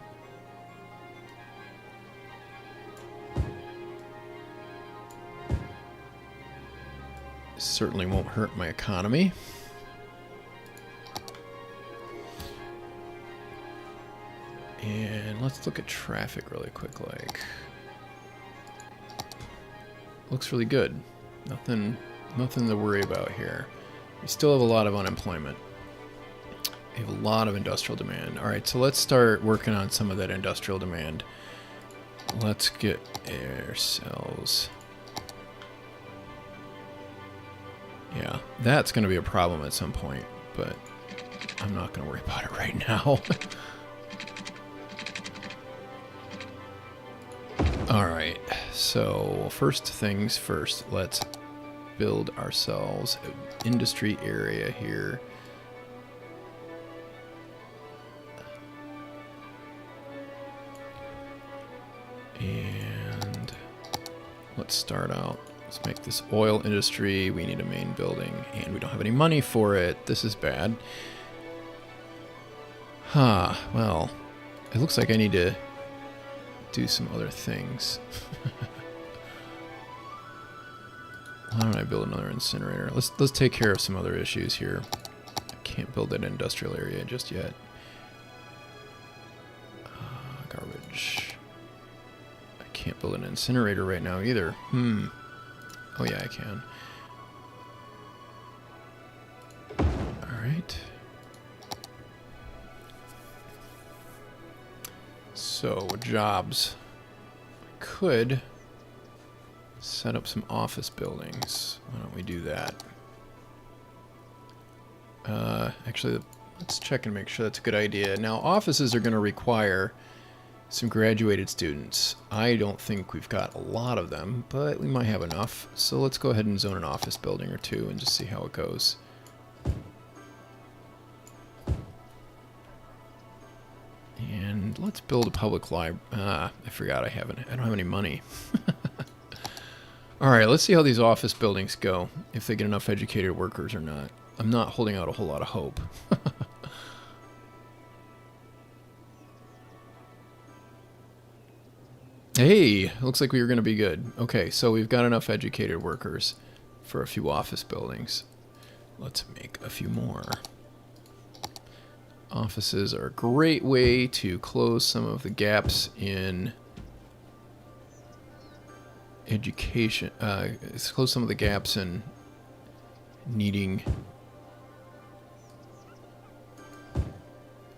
Speaker 1: Certainly won't hurt my economy. And let's look at traffic really quick. Looks really good. Nothing to worry about here. We still have a lot of unemployment. We have a lot of industrial demand. Alright, so let's start working on some of that industrial demand. Let's get ourselves... Yeah, that's going to be a problem at some point, but I'm not going to worry about it right now. Alright, so first things first, let's build ourselves an industry area here. let's start out. Let's make this oil industry. We need a main building, and we don't have any money for it. This is bad. Well, it looks like I need to do some other things. Why don't I build another incinerator? Let's take care of some other issues here. I can't build that industrial area just yet. Garbage. I can't build an incinerator right now either. Oh yeah, I can. Alright. So, jobs. I could set up some office buildings. Why don't we do that? Actually, let's check and make sure that's a good idea. Now, offices are going to require some graduated students. I don't think we've got a lot of them, but we might have enough. So let's go ahead and zone an office building or two and just see how it goes. And let's build a public library. I forgot I don't have any money. Alright, let's see how these office buildings go, if they get enough educated workers or not. I'm not holding out a whole lot of hope. Hey, looks like we were going to be good. Okay, so we've got enough educated workers for a few office buildings. Let's make a few more. Offices are a great way to close some of the gaps in education. Close some of the gaps in needing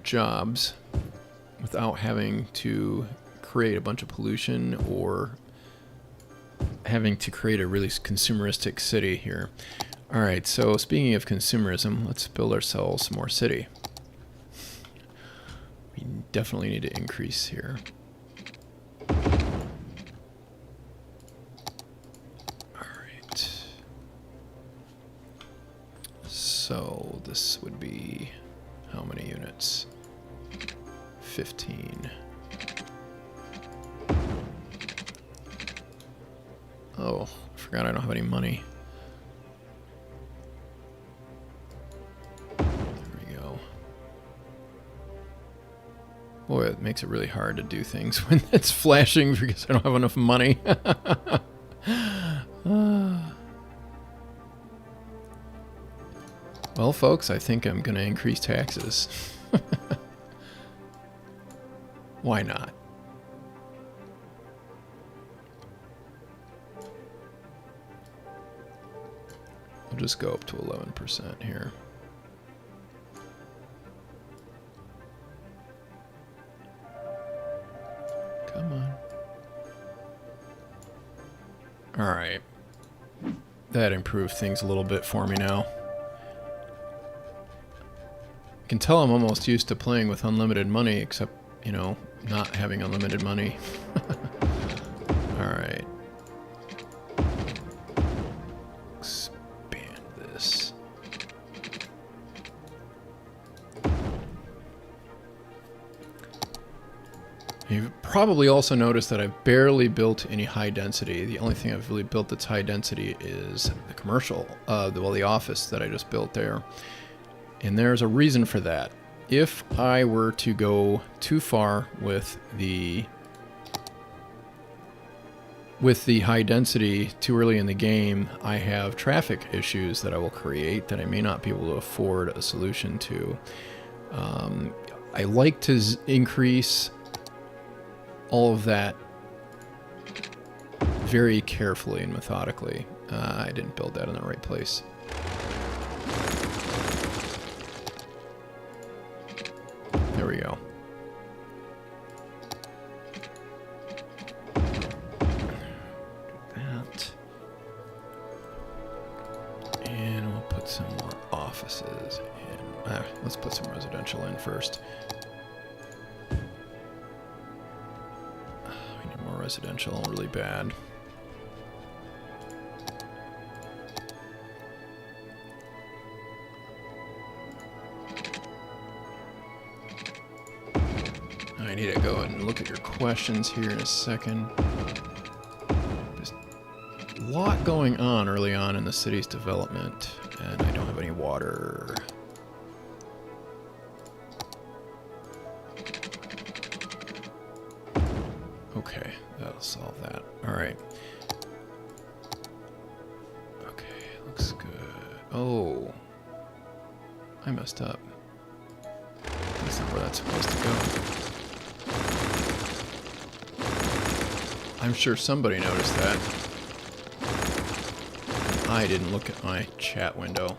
Speaker 1: jobs without having to create a bunch of pollution or having to create a really consumeristic city here. Alright, so speaking of consumerism, let's build ourselves some more city. We definitely need to increase here. Alright. So this would be how many units? 15. Oh, I forgot I don't have any money. There we go. Boy, it makes it really hard to do things when it's flashing because I don't have enough money. Well, folks, I think I'm going to increase taxes. Why not? We'll just go up to 11% here. Come on. Alright. That improved things a little bit for me now. I can tell I'm almost used to playing with unlimited money, except, you know, not having unlimited money. Alright. Expand this. You've probably also noticed that I've barely built any high density. The only thing I've really built that's high density is the commercial, the office that I just built there. And there's a reason for that. If I were to go too far with the high density too early in the game, I have traffic issues that I will create that I may not be able to afford a solution to. I like to increase all of that very carefully and methodically. I didn't build that in the right place. There we go. That. And we'll put some more offices in. Let's put some residential in first. We need more residential really bad. I need to go and look at your questions here in a second. Just lot going on early on in the city's development, and I don't have any water. Okay, that'll solve that. Alright. Okay, looks good. Oh. I messed up. That's not where that's supposed to go. I'm sure somebody noticed that. I didn't look at my chat window.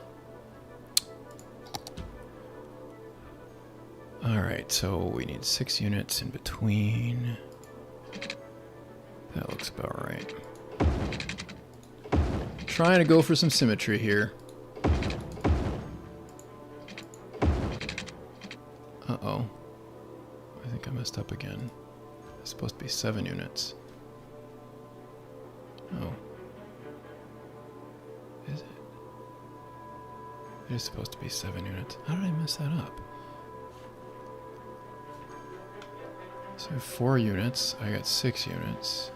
Speaker 1: Alright, so we need 6 units in between. That looks about right. Trying to go for some symmetry here. Uh-oh. I think I messed up again. It's supposed to be 7 units. Oh. Is it? It is supposed to be 7 units. How did I mess that up? So I have 4 units. I got 6 units.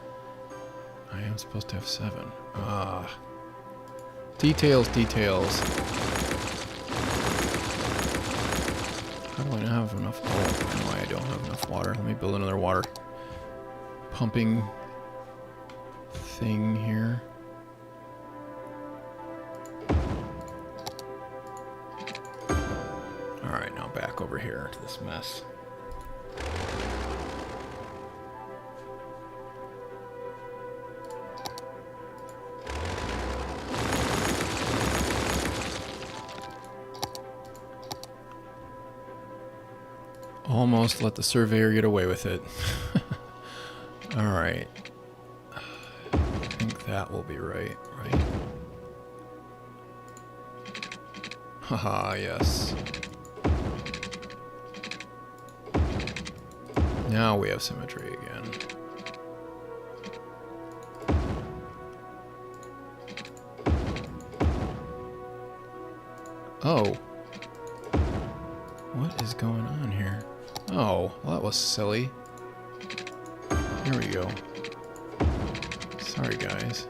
Speaker 1: I am supposed to have 7. Ah. Details, details. How do I not have enough? Oh, I know I don't have enough water. Let me build another water pumping thing here. Alright, now back over here to this mess. Almost let the surveyor get away with it. Alright. I think that will be right? Haha, yes. Now we have symmetry again. Oh. What is going on here? Oh, well that was silly. Here we go. Sorry, guys.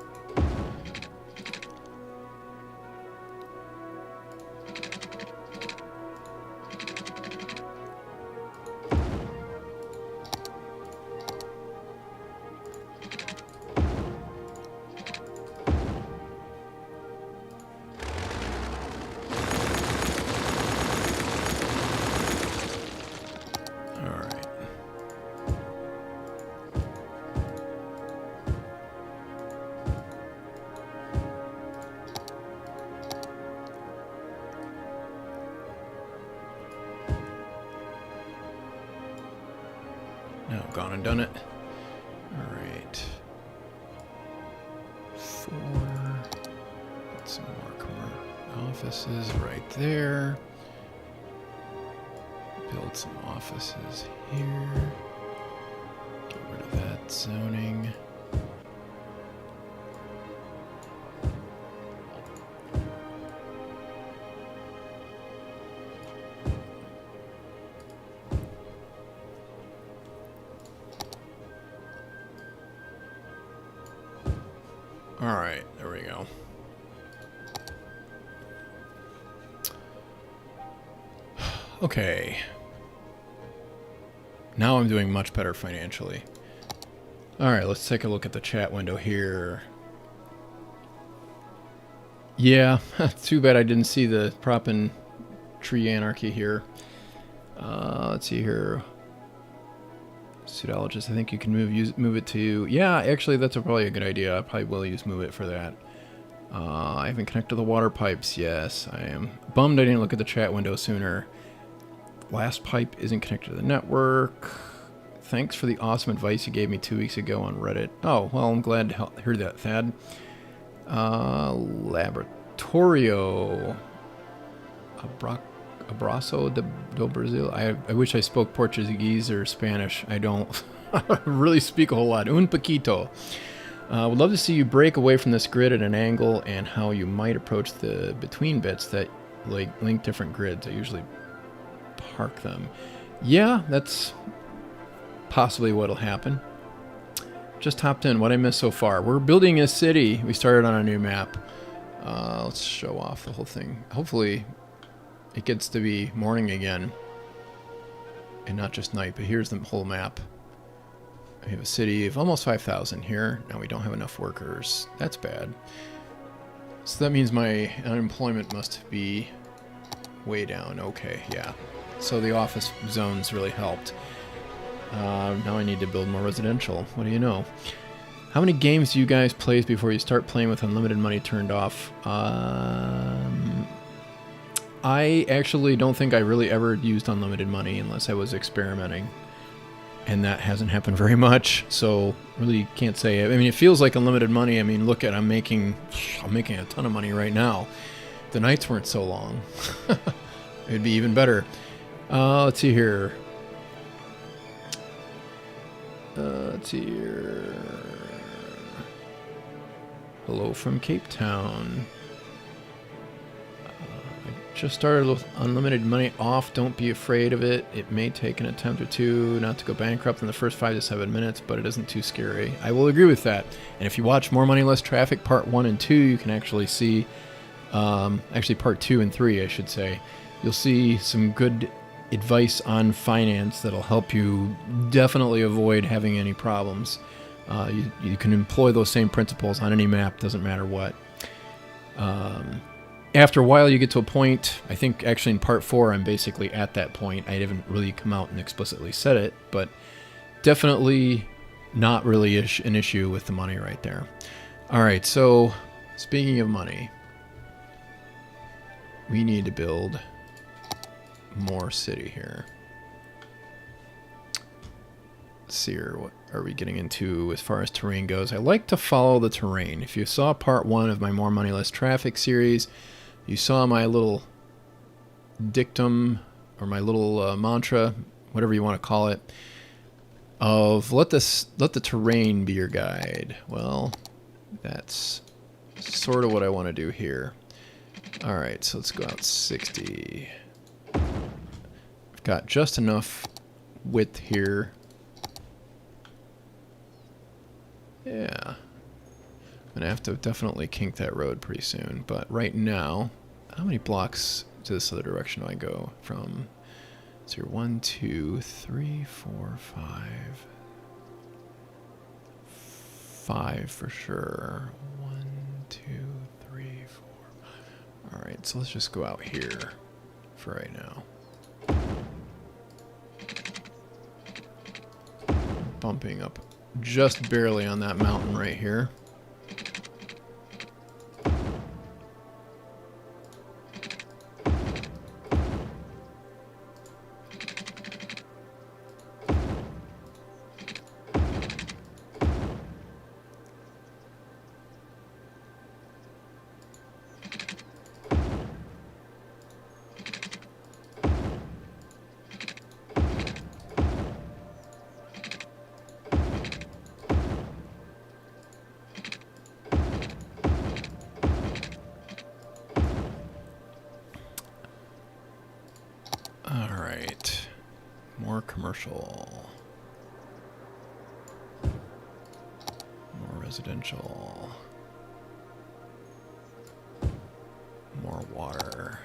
Speaker 1: Now gone and done it. Alright. 4. Put some more offices right there. Build some offices here. Get rid of that zoning. Alright, there we go. Okay. Now I'm doing much better financially. Alright, let's take a look at the chat window here. Yeah, too bad I didn't see the prop and tree anarchy here. Let's see here. Pseudologist, I think you can move it to... Yeah, actually, that's probably a good idea. I probably will use move it for that. I haven't connected the water pipes. Yes, I am bummed I didn't look at the chat window sooner. Last pipe isn't connected to the network. Thanks for the awesome advice you gave me 2 weeks ago on Reddit. Oh, well, I'm glad to hear that, Thad. Laboratorio. Abraço do Brasil. I wish I spoke Portuguese or Spanish. I don't really speak a whole lot. Un poquito. Would love to see you break away from this grid at an angle and how you might approach the between bits that link different grids. I usually park them. Yeah, that's possibly what'll happen. just hopped in. What I missed so far? We're building a city. We started on a new map. Let's show off the whole thing. Hopefully it gets to be morning again and not just night, but here's the whole map. We have a city of almost 5,000 here. Now we don't have enough workers. That's bad. So that means my unemployment must be way down. Okay, yeah. So the office zones really helped. Now I need to build more residential. What do you know? How many games do you guys play before you start playing with unlimited money turned off? I actually don't think I really ever used unlimited money unless I was experimenting. And that hasn't happened very much, so really can't say. I mean, it feels like unlimited money. I mean, look at I'm making a ton of money right now. If the nights weren't so long, it'd be even better. Let's see here. Let's see here. Hello from Cape Town. Just started with unlimited money off. Don't be afraid of it. It may take an attempt or two not to go bankrupt in the first 5 to 7 minutes, but it isn't too scary. I will agree with that. And if you watch More Money, Less Traffic Part 1 and 2, you can actually see, actually Part 2 and 3, I should say, you'll see some good advice on finance that'll help you definitely avoid having any problems. You can employ those same principles on any map, doesn't matter what. After a while, you get to a point, I think actually in part 4, I'm basically at that point. I haven't really come out and explicitly said it, but definitely not really an issue with the money right there. All right, so speaking of money, we need to build more city here. Let's see here, what are we getting into as far as terrain goes? I like to follow the terrain. If you saw part 1 of my More Money, Less Traffic series, you saw my little dictum, or my little mantra, whatever you want to call it, of let the terrain be your guide. Well, that's sort of what I want to do here. All right, so let's go out 60. I've got just enough width here. Yeah. I'm going to have to definitely kink that road pretty soon. But right now, how many blocks to this other direction do I go from? So here, 1, 2, 3, 4, 5. 5 for sure. 1, 2, 3, 4. All right, so let's just go out here for right now. Bumping up just barely on that mountain right here. Alright, more commercial, more residential, more water.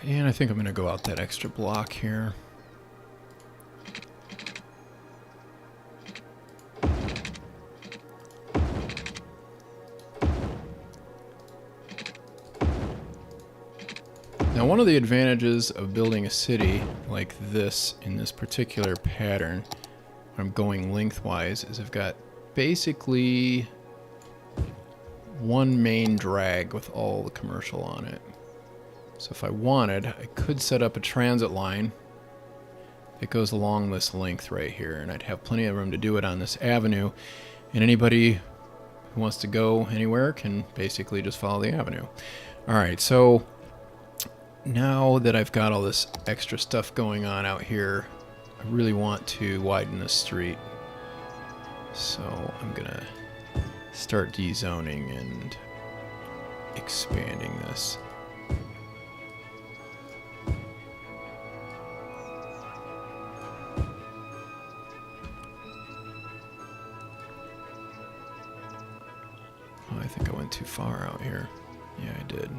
Speaker 1: And I think I'm going to go out that extra block here. Now, one of the advantages of building a city like this in this particular pattern, when I'm going lengthwise, is I've got basically one main drag with all the commercial on it. So if I wanted, I could set up a transit line that goes along this length right here, and I'd have plenty of room to do it on this avenue, and anybody who wants to go anywhere can basically just follow the avenue. Alright, so now that I've got all this extra stuff going on out here, I really want to widen this street. So I'm gonna start dezoning and expanding this. Oh, I think I went too far out here. Yeah, I did.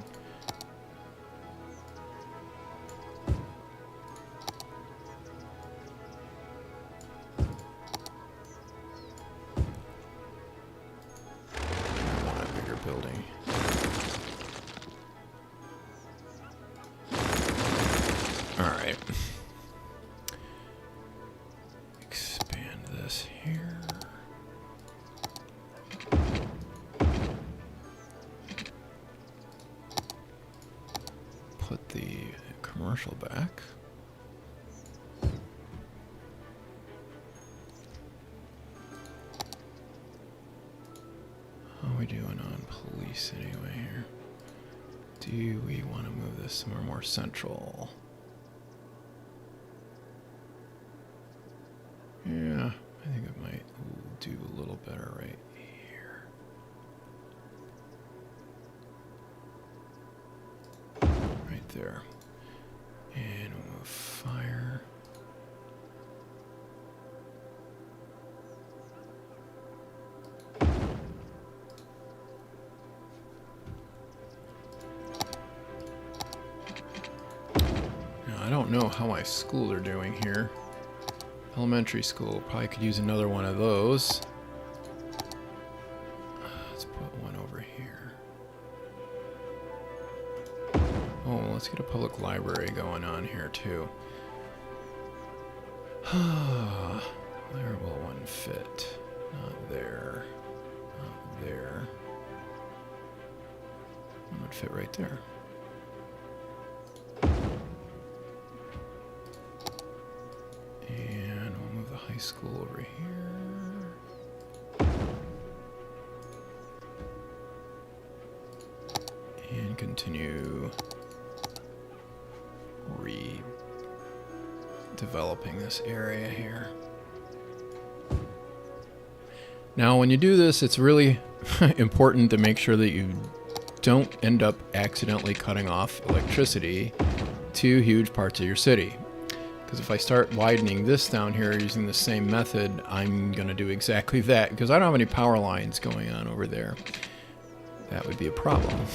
Speaker 1: Building. All right. Expand this here. Put the commercial back. How are we doing on police anyway here? Do we want to move this somewhere more central? Yeah, I think it might do a little better right here. Right there. And we'll move fire. I don't know how my schools are doing here. Elementary school, probably could use another one of those. Let's put one over here. Oh, let's get a public library going on here too. Where will one fit? Not there. Not there. One would fit right there. And we'll move the high school over here. And continue redeveloping this area here. Now, when you do this, it's really important to make sure that you don't end up accidentally cutting off electricity to huge parts of your city. Because if I start widening this down here using the same method, I'm going to do exactly that. Because I don't have any power lines going on over there. That would be a problem.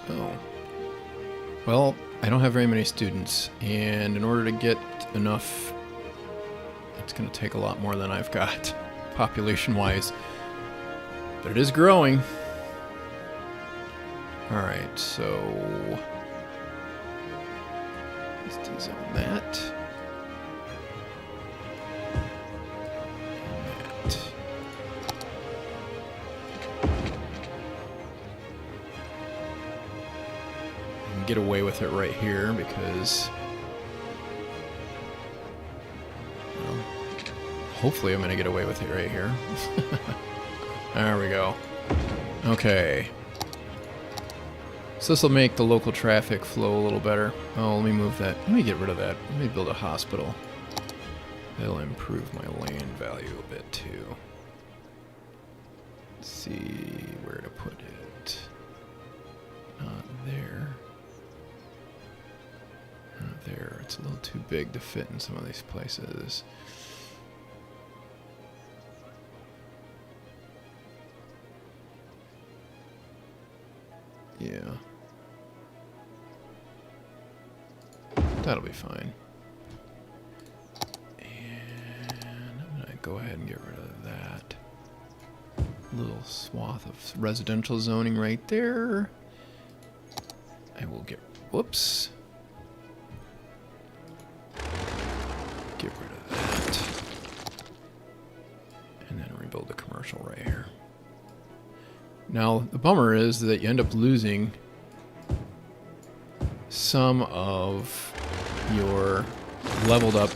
Speaker 1: Oh. Well, I don't have very many students. And in order to get enough, it's going to take a lot more than I've got, population-wise. But it is growing. Alright, so let's dezone that. And that. And get away with it right here because, well, hopefully I'm going to get away with it right here. There we go. Okay. So this will make the local traffic flow a little better. Oh, let me move that. Let me get rid of that. Let me build a hospital. That'll improve my land value a bit too. Let's see where to put it. Not there. Not there. It's a little too big to fit in some of these places. Yeah. That'll be fine. And I'm going to go ahead and get rid of that little swath of residential zoning right there. I will get, whoops. Get rid of that. And then rebuild the commercial right here. Now, the bummer is that you end up losing some of your leveled up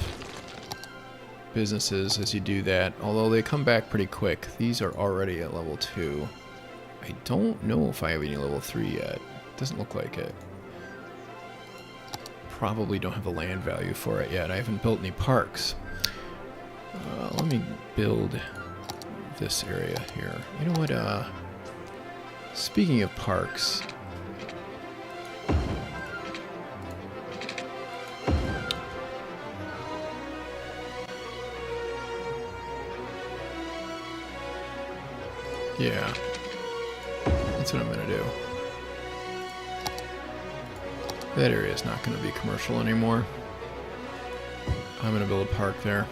Speaker 1: businesses as you do that, although they come back pretty quick. These are already at level 2. I don't know if I have any level 3 yet. Doesn't look like it. Probably don't have a land value for it yet. I haven't built any parks. Let me build this area here. You know what? Speaking of parks, yeah, that's what I'm gonna do. That area is not going to be commercial anymore. I'm going to build a park there.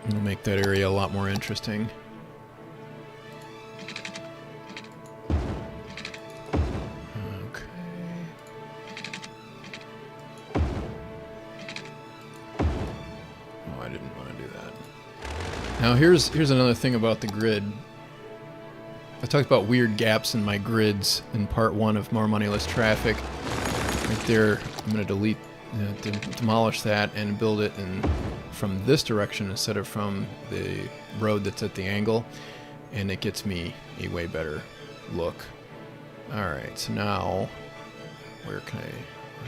Speaker 1: It'll make that area a lot more interesting. Okay. Oh, I didn't want to do that. Now here's another thing about the grid. I talked about weird gaps in my grids in part 1 of More Money, Less Traffic. Right there, I'm going to demolish that and build it from this direction instead of from the road that's at the angle, and it gets me a way better look. Alright, so now, where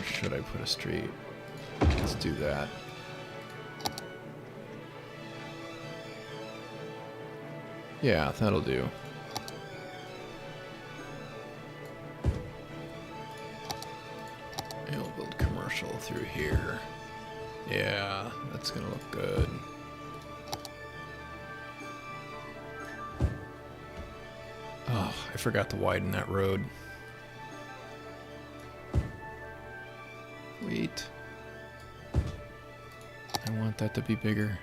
Speaker 1: should I put a street? Let's do that. Yeah, that'll do. I'll build commercial through here. Yeah, that's gonna look good. Oh, I forgot to widen that road. Wait. I want that to be bigger.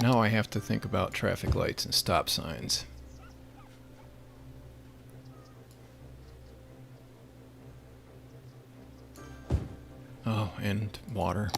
Speaker 1: Now I have to think about traffic lights and stop signs. Oh, and water.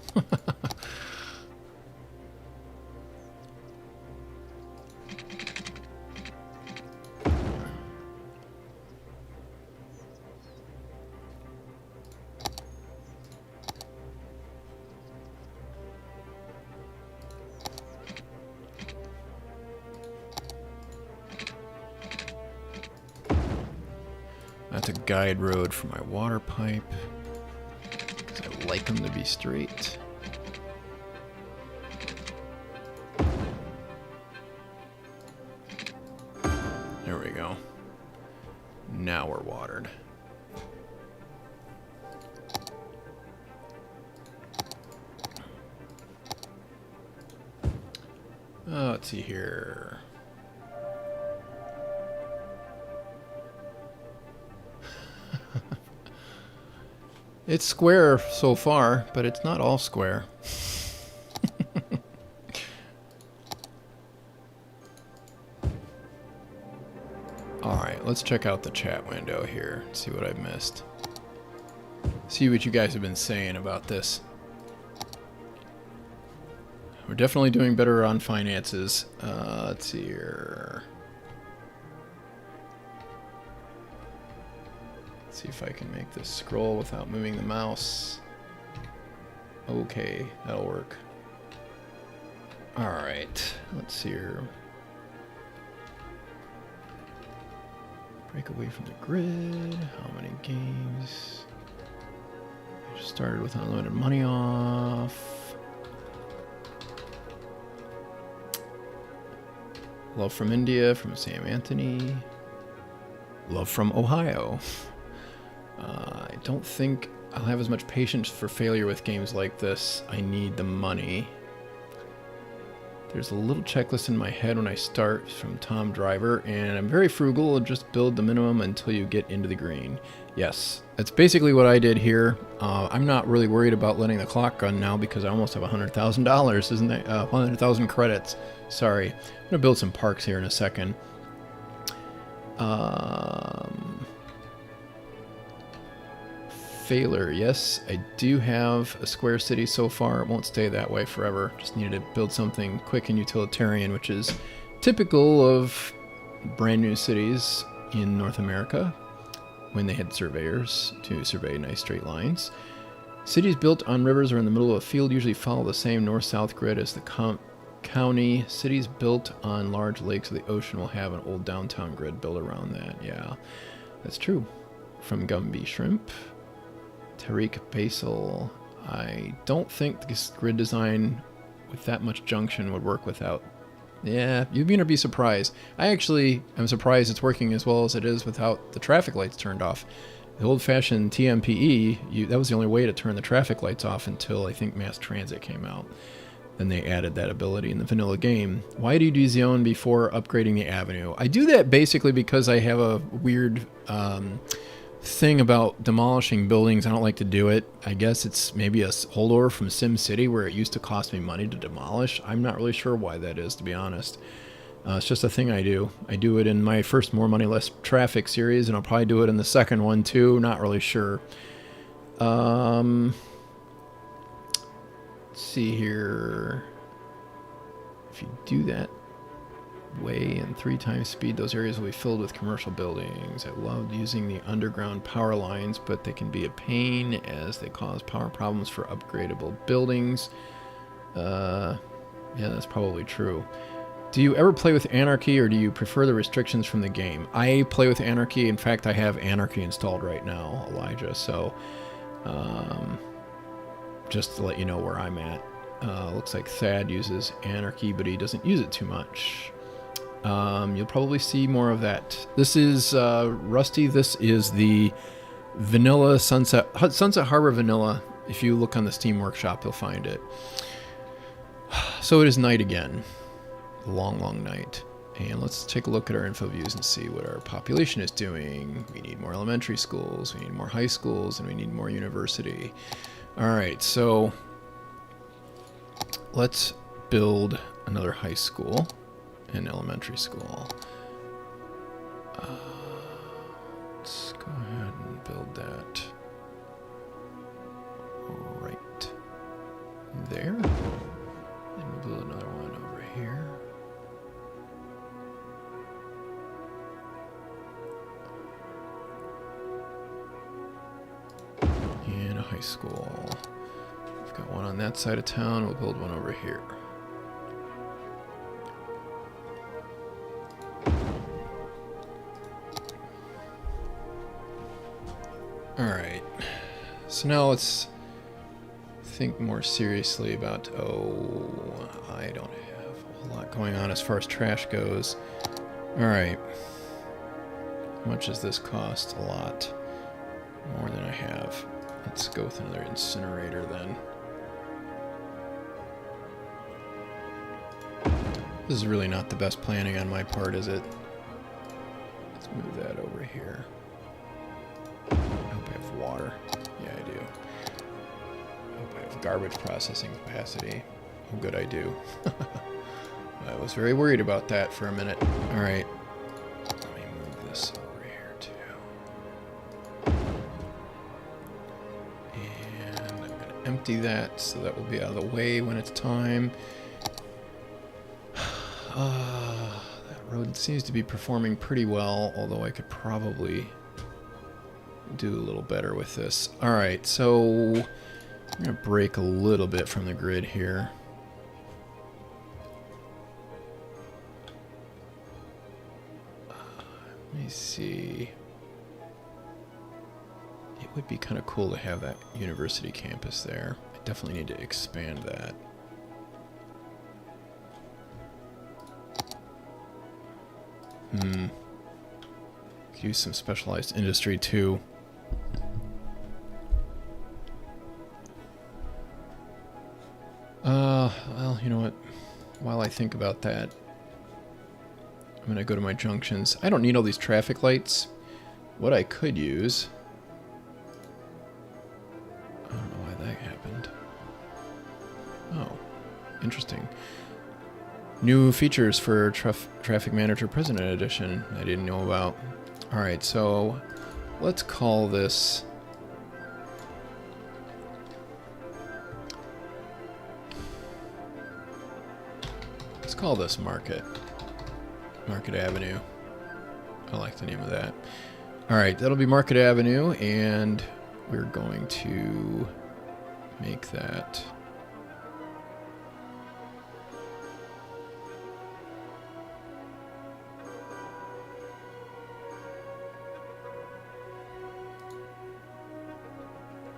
Speaker 1: That's a guide road for my water pipe, because I like them to be straight. There we go. Now we're watered. Let's see here. It's square so far, but it's not all square. Alright, let's check out the chat window here, see what I've missed. See what you guys have been saying about this. We're definitely doing better on finances. Let's see here. See if I can make this scroll without moving the mouse. Okay, that'll work. Alright, let's see here. Break away from the grid. How many games? I just started with unlimited money off. Love from India, from Sam Anthony. Love from Ohio. I don't think I'll have as much patience for failure with games like this. I need the money. There's a little checklist in my head when I start from Tom Driver, and I'm very frugal. Just build the minimum until you get into the green. Yes, that's basically what I did here. I'm not really worried about letting the clock run now because I almost have $100,000, isn't that? 100,000 credits. Sorry. I'm going to build some parks here in a second. Failure. Yes, I do have a square city so far. It won't stay that way forever. Just needed to build something quick and utilitarian, which is typical of brand new cities in North America when they had surveyors to survey nice straight lines. Cities built on rivers or in the middle of a field usually follow the same north-south grid as the county. Cities built on large lakes or the ocean will have an old downtown grid built around that. Yeah, that's true. From Gumby Shrimp. Tariq Basil. I don't think this grid design with that much junction would work without. Yeah, you'd be surprised. I actually am surprised it's working as well as it is without the traffic lights turned off. The old-fashioned TMPE, that was the only way to turn the traffic lights off until I think mass transit came out. Then they added that ability in the vanilla game. Why do you dezone before upgrading the avenue? I do that basically because I have a weird thing about demolishing buildings. I don't like to do it. I guess it's maybe a holdover from SimCity where it used to cost me money to demolish. I'm not really sure why that is, to be honest. It's just a thing I do. I do it in my first More Money Less Traffic series, and I'll probably do it in the second one too. Not really sure. Let's see here. If you do that way and 3 times speed, those areas will be filled with commercial buildings. I loved using the underground power lines, but they can be a pain as they cause power problems for upgradable buildings. Yeah, that's probably true. Do you ever play with Anarchy, or do you prefer the restrictions from the game? I play with Anarchy. In fact, I have Anarchy installed right now, Elijah, so just to let you know where I'm at. Looks like Thad uses Anarchy, but he doesn't use it too much. You'll probably see more of that. This is Rusty. This is the Vanilla Sunset Harbor Vanilla. If you look on the Steam Workshop, you'll find it. So it is night again. A long, long night. And let's take a look at our info views and see what our population is doing. We need more elementary schools, we need more high schools, and we need more university. Alright, so let's build another high school. An elementary school. Let's go ahead and build that right there. And we'll build another one over here. And a high school. We've got one on that side of town. We'll build one over here. Alright, so now let's think more seriously about, I don't have a whole lot going on as far as trash goes. Alright, how much does this cost? A lot. More than I have. Let's go with another incinerator then. This is really not the best planning on my part, is it? Let's move that over here. I hope I have water. Yeah, I do. I hope I have garbage processing capacity. Oh, good, I do. I was very worried about that for a minute. Alright. Let me move this over here, too. And I'm going to empty that, so that will be out of the way when it's time. That road seems to be performing pretty well, although I could probably do a little better with this. Alright, so I'm going to break a little bit from the grid here. Let me see. It would be kind of cool to have that university campus there. I definitely need to expand that. Could use some specialized industry too. Well, you know what? while I think about that, I'm going to go to my junctions. I don't need all these traffic lights. What I could use... I don't know why that happened. Oh, interesting. New features for Traffic Manager President Edition I didn't know about. Alright, so let's call this... Let's call this Market. Market Avenue. I like the name of that. Alright, that'll be Market Avenue, and we're going to make that...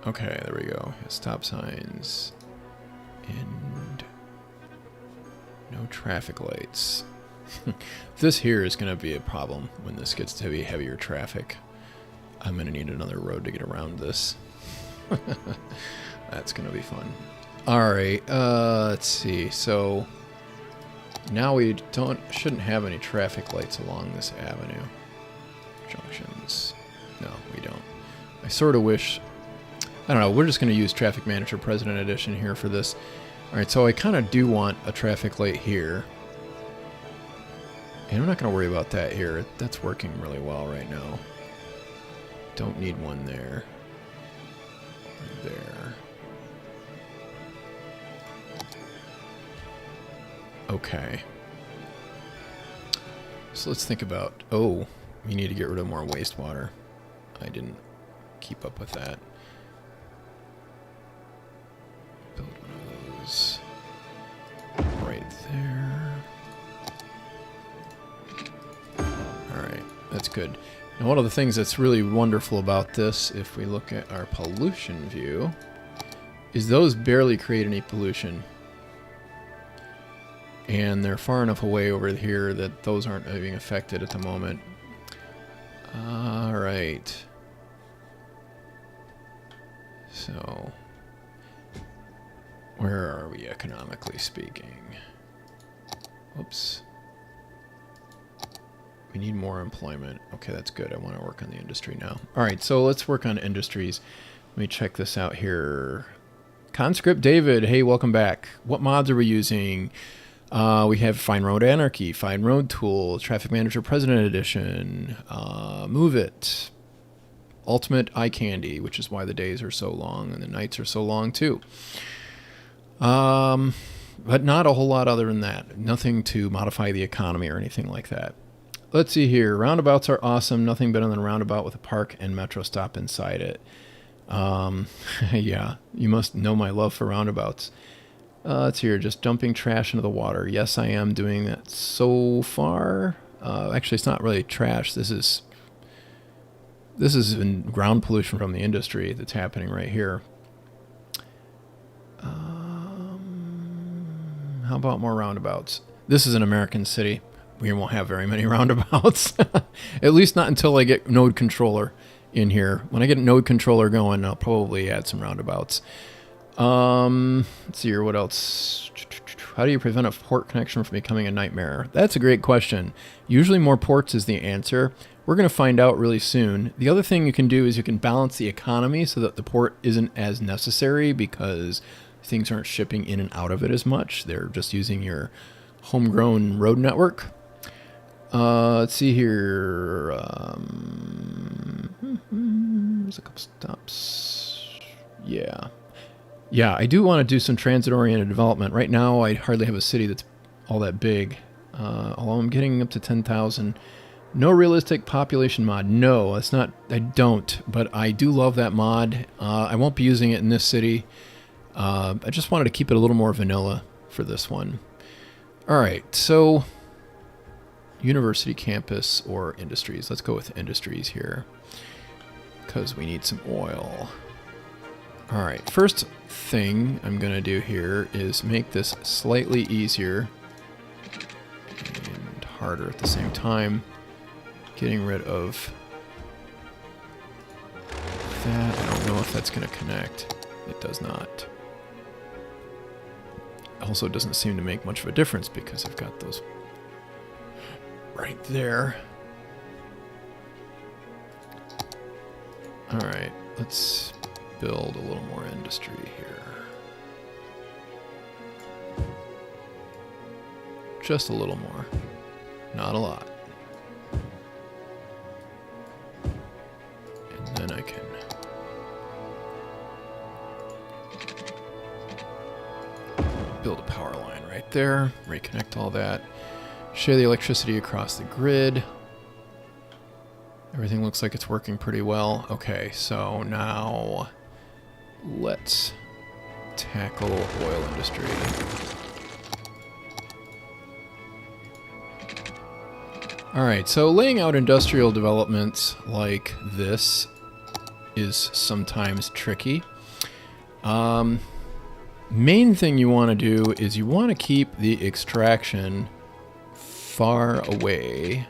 Speaker 1: Okay, there we go. Stop signs. And no traffic lights. This here is going to be a problem when this gets to be heavier traffic. I'm going to need another road to get around this. That's going to be fun. Alright, let's see. So now we shouldn't have any traffic lights along this avenue. Junctions. No, we don't. I sort of wish... I don't know, we're just going to use Traffic Manager President Edition here for this. Alright, so I kind of do want a traffic light here. And I'm not going to worry about that here. That's working really well right now. Don't need one there. Or there. Okay. So let's think about... Oh, we need to get rid of more wastewater. I didn't keep up with that. Build one of those right there. Alright, that's good. Now one of the things that's really wonderful about this, if we look at our pollution view, is those barely create any pollution. And they're far enough away over here that those aren't being affected at the moment. Alright. So... where are we economically speaking? Oops. We need more employment. Okay, that's good. I want to work on the industry now. Alright, so let's work on industries. Let me check this out here. Conscript David, hey, welcome back. What mods are we using? We have Fine Road Anarchy, Fine Road Tool, Traffic Manager President Edition, Move It, Ultimate Eye Candy, which is why the days are so long and the nights are so long too. But not a whole lot other than that. Nothing to modify the economy or anything like that. Let's see here. Roundabouts are awesome. Nothing better than a roundabout with a park and metro stop inside it. Yeah, you must know my love for roundabouts. Let's see here. Just dumping trash into the water. Yes, I am doing that so far. Actually, it's not really trash. This is ground pollution from the industry that's happening right here. How about more roundabouts? This is an American city. We won't have very many roundabouts. At least not until I get node controller in here. When I get a node controller going, I'll probably add some roundabouts. Let's see here. What else? How do you prevent a port connection from becoming a nightmare? That's a great question. Usually more ports is the answer. We're going to find out really soon. The other thing you can do is you can balance the economy so that the port isn't as necessary because things aren't shipping in and out of it as much. They're just using your homegrown road network. Let's see here. There's a couple stops. Yeah. Yeah, I do want to do some transit-oriented development. Right now, I hardly have a city that's all that big. Although I'm getting up to 10,000. No realistic population mod. No, that's not. I don't. But I do love that mod. I won't be using it in this city. I just wanted to keep it a little more vanilla for this one. Alright, so university campus or industries. Let's go with industries here because we need some oil. Alright, first thing I'm going to do here is make this slightly easier and harder at the same time. Getting rid of that. I don't know if that's going to connect. It does not. also doesn't seem to make much of a difference because I've got those right there. Alright, let's build a little more industry here. Just a little more. Not a lot. And then I can build a power line right there, reconnect all that, share the electricity across the grid. Everything looks like it's working pretty well. Okay, so now let's tackle oil industry. Alright, so laying out industrial developments like this is sometimes tricky. Main thing you want to do is you want to keep the extraction far away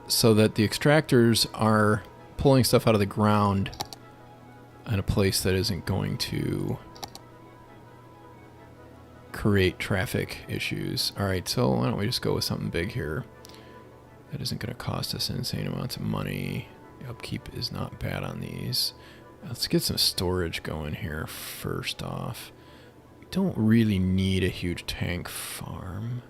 Speaker 1: so that the extractors are pulling stuff out of the ground in a place that isn't going to create traffic issues. Alright, so why don't we just go with something big here that isn't going to cost us insane amounts of money. The upkeep is not bad on these. Let's get some storage going here first off. We don't really need a huge tank farm.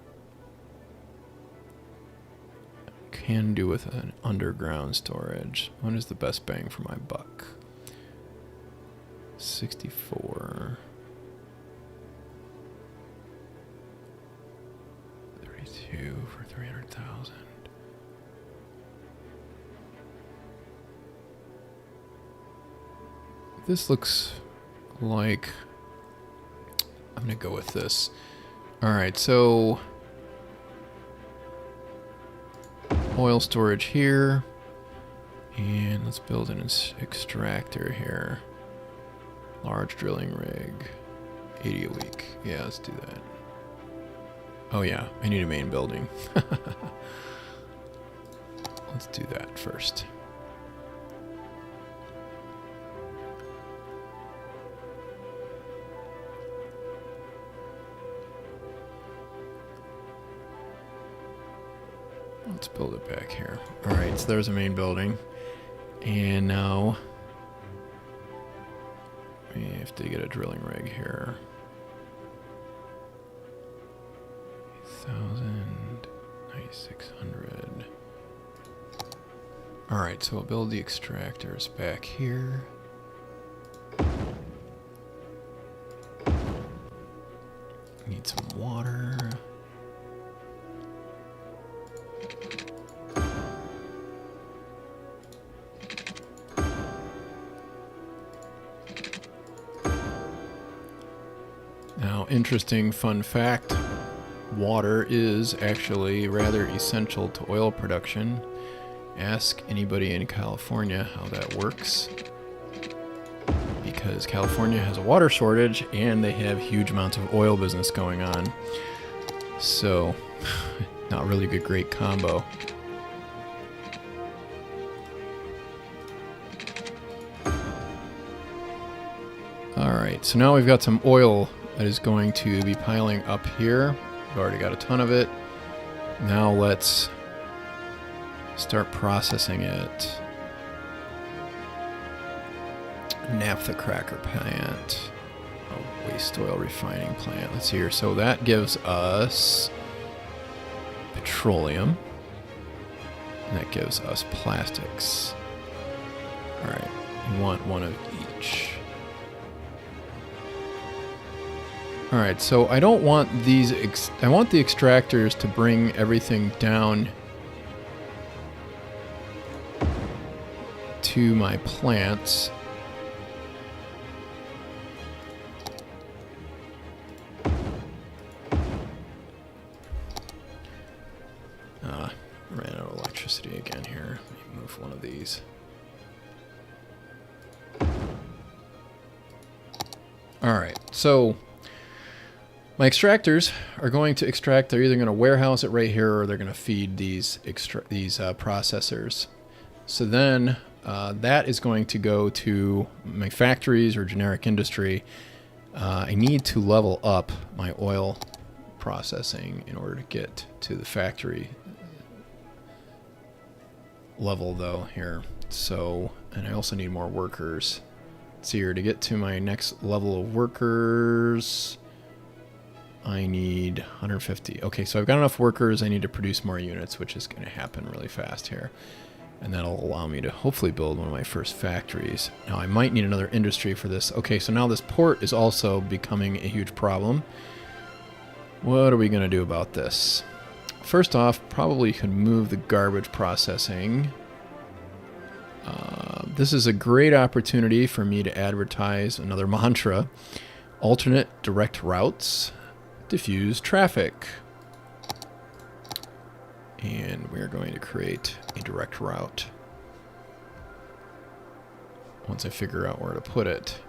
Speaker 1: Can do with an underground storage. What is the best bang for my buck? 64. 32 for 300,000. This looks like I'm gonna go with this. Alright, so oil storage here, and let's build an extractor here. Large drilling rig, 80 a week. Yeah, let's do that. Oh yeah, I need a main building. Let's do that first. Let's build it back here. Alright, so there's a main building. And now we have to get a drilling rig here. 8,000, 9,600. Alright, so we'll build the extractors back here. Need some water. Now, interesting fun fact, water is actually rather essential to oil production. Ask anybody in California how that works, because California has a water shortage and they have huge amounts of oil business going on. So, not really a great combo. Alright, so now we've got some oil that is going to be piling up here. We've already got a ton of it. Now let's start processing it. Naphtha cracker plant. Oh, waste oil refining plant. Let's see here. So that gives us petroleum. And that gives us plastics. Alright, we want one of each. Alright, so I don't want these, I want the extractors to bring everything down to my plants. Ran out of electricity again here. Let me move one of these. Alright, so my extractors are going to extract. They're either going to warehouse it right here or they're going to feed these processors. So then that is going to go to my factories or generic industry. I need to level up my oil processing in order to get to the factory level though here. So, and I also need more workers. Let's see here, to get to my next level of workers, I need 150. Okay, so I've got enough workers. I need to produce more units, which is going to happen really fast here. And that'll allow me to hopefully build one of my first factories. Now, I might need another industry for this. Okay, so now this port is also becoming a huge problem. What are we going to do about this? First off, probably could move the garbage processing. This is a great opportunity for me to advertise another mantra. Alternate direct routes. Diffuse traffic. And we're going to create a direct route once I figure out where to put it.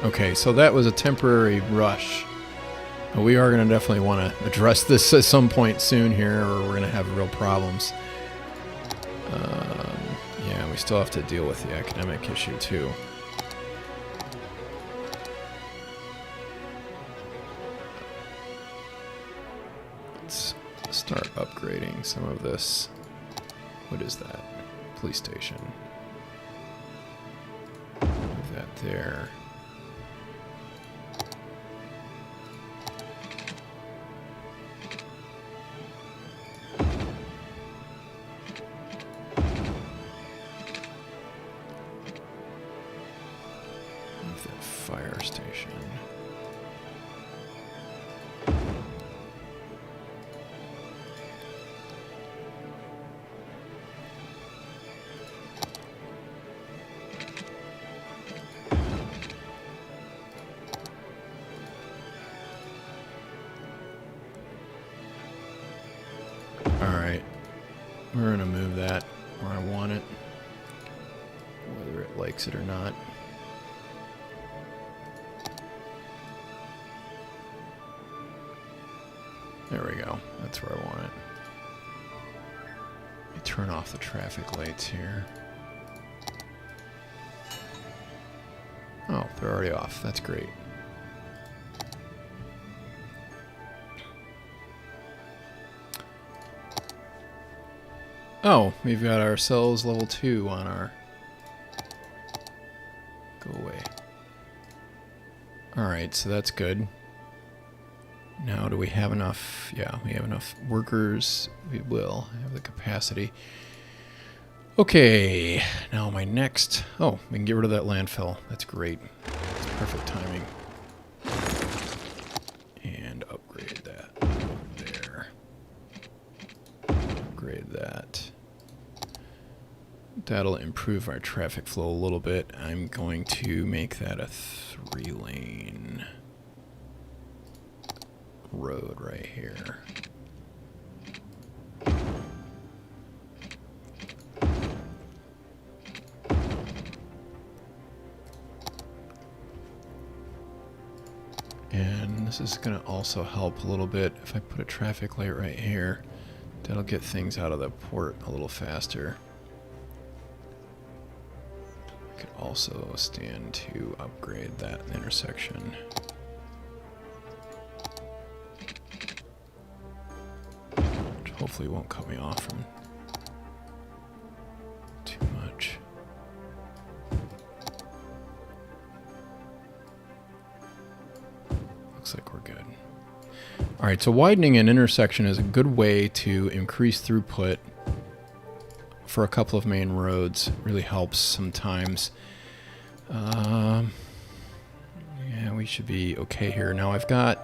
Speaker 1: Okay, so that was a temporary rush. But we are going to definitely want to address this at some point soon here, or we're going to have real problems. Yeah, we still have to deal with the academic issue too. Let's start upgrading some of this. What is that? Police station. Move that there. Move that fire station. Alright, we're going to move that where I want it, whether it likes it or not. There we go, that's where I want it. Let me turn off the traffic lights here. Oh, they're already off, that's great. Oh, we've got ourselves level 2 on our... Go away. Alright, so that's good. Now, do we have enough? Yeah, we have enough workers. We will have the capacity. Okay, now my next... Oh, we can get rid of that landfill. That's great. That's perfect timing. And upgrade that. There. Upgrade that. That'll improve our traffic flow a little bit. I'm going to make that a 3-lane road right here. And this is going to also help a little bit if I put a traffic light right here. That'll get things out of the port a little faster. I could also stand to upgrade that intersection. Which hopefully won't cut me off from too much. Looks like we're good. Alright, so widening an intersection is a good way to increase throughput for a couple of main roads. It really helps sometimes. Yeah, we should be okay here. Now I've got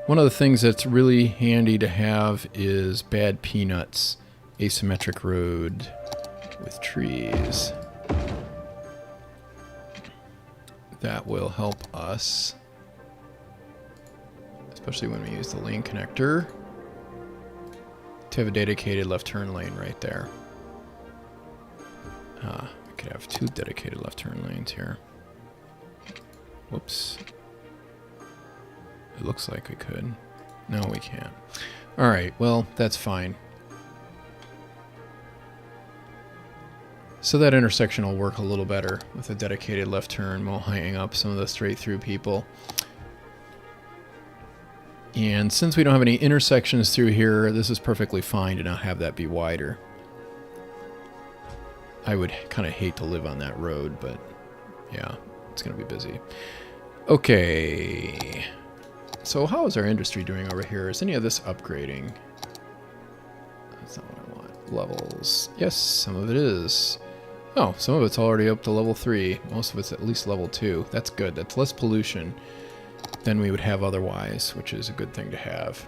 Speaker 1: one of the things that's really handy to have is bad peanuts. Asymmetric road with trees. That will help us, especially when we use the lane connector, to have a dedicated left turn lane right there. I could have 2 dedicated left turn lanes here. Whoops. It looks like we could. No, we can't. Alright, well, that's fine. So that intersection will work a little better with a dedicated left turn while hanging up some of the straight through people. And since we don't have any intersections through here, this is perfectly fine to not have that be wider. I would kind of hate to live on that road, but yeah, it's going to be busy. Okay. So how is our industry doing over here? Is any of this upgrading? That's not what I want. Levels. Yes, some of it is. Oh, some of it's already up to level 3. Most of it's at least level 2. That's good. That's less pollution than we would have otherwise, which is a good thing to have.